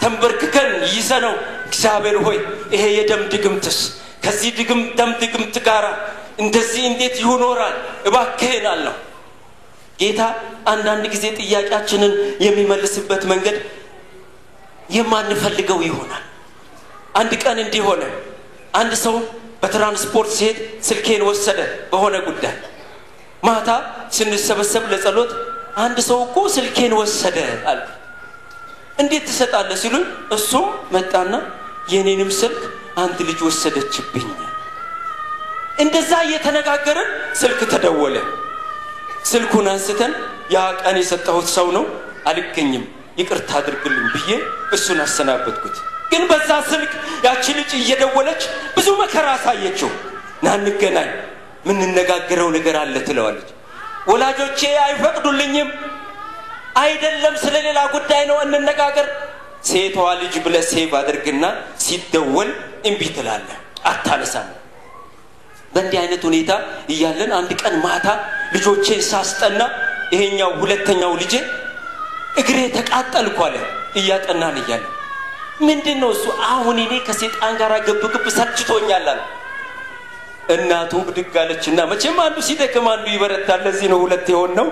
ተንበርክከን ይዘነው እግዚአብሔር ሆይ ይሄ የደም ድግምትስ ከዚህ ደም ድግምት ጋር እንደዚህ እንዴት ይሆናል እባክህን አለው ጌታ አንዳንድ ጊዜ ጥያቄያችንን የሚመልስበት መንገድ የማንፈልገው ይሆናል አንድ ቀን እንዲሆነ አንድ ሰው በትራንስፖርት ሲሄድ ስልኬን ወሰደ በሆነ ጉዳይ ማታ ስንሰበሰብ ለጸሎት አንድ ሰው እኮ ስልኬን ወሰደ አለ እንዴት ትሰጣለህ ሲሉኝ እሱም መጣና የኔንም ስልክ አንድ ልጅ ወሰደችብኝ እንደዛ እየተነጋገርን ስልክ ተደወለ ስልኩን አንስተን ያ ቀን የሰጠሁት ሰው ነው አልገኝም ይቅርታ አድርግልኝ ብዬ እሱን አሰናበትኩት ግን በዛ ስልክ ያቺ ልጅ እየደወለች ብዙ መከራ አሳየችው ናንገናኝ ምን እንነጋገረው ነገር አለ ትለዋለች ወላጆቼ አይፈቅዱልኝም አይደለም ስለሌላ ጉዳይ ነው እንነጋገር ሴቷ ልጅ ብለ ሴቭ አድርግና ሲደወል እምቢ ትላለህ አታነሳም በእንዲህ አይነት ሁኔታ እያለን አንድ ቀን ማታ ልጆቼን ሳስጠና ይሄኛው ሁለተኛው ልጄ እግሬ ተቃጠልኩ አለ እያጠናን እያለ ምንድነው እሱ አሁን እኔ ከሰይጣን ጋር ግብግብ ሰልችቶኛል አለ እናቱ ብድግ አለችና መቼም አንዱ ሲደክም አንዱ ይበረታል ለዚህ ነው ሁለት የሆነው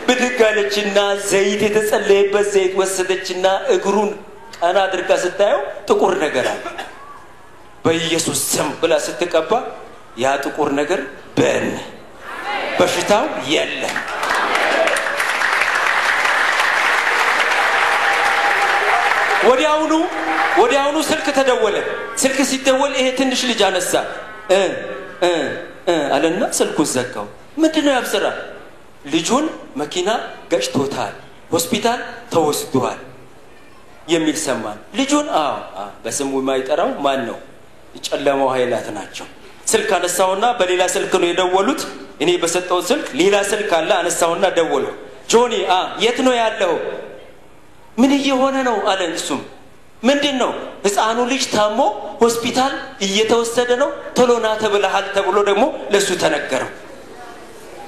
ብድግ አለችና ዘይት የተጸለየበት ዘይት ወሰደችና እግሩን ቀና አድርጋ ስታየው ጥቁር ነገር አለ በኢየሱስ ስም ብላ ስትቀባ ያ ጥቁር ነገር በን በሽታው የለም ወዲያውኑ ስልክ ተደወለ ስልክ ሲደወል ይሄ ትንሽ ልጅ አነሳ አለና ስልኩን ዘጋው ምንድነው ያብሰራ ልጁን መኪና ገጭቶታል ሆስፒታል ተወስዷል የሚል ሰማን ልጁን በስሙ የማይጠራው ማን ነው ጨለማው ኃይላት ናቸው ስልክ አነሳውና በሌላ ስልክ ነው የደወሉት እኔ በሰጠው ስልክ ሌላ ስልክ አለ አነሳውና ደወሉ ጆኒ የት ነው ያለው ምን እየሆነ ነው አለን እሱም ምንድነው ህፃኑ ልጅ ታሞ ሆስፒታል እየተወሰደ ነው ቶሎና ተብለሃል ተብሎ ደግሞ ለሱ ተነገረው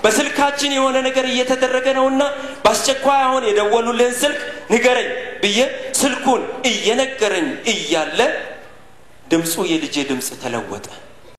በስልካችን የሆነ ነገር እየተደረገ ነውና ባስቸኳይ አሁን የደወሉልን ስልክ ንገረኝ ብዬ ስልኩን እየነገረኝ እያለ ድምጹ የልጄ ድምጽ ተለወጠ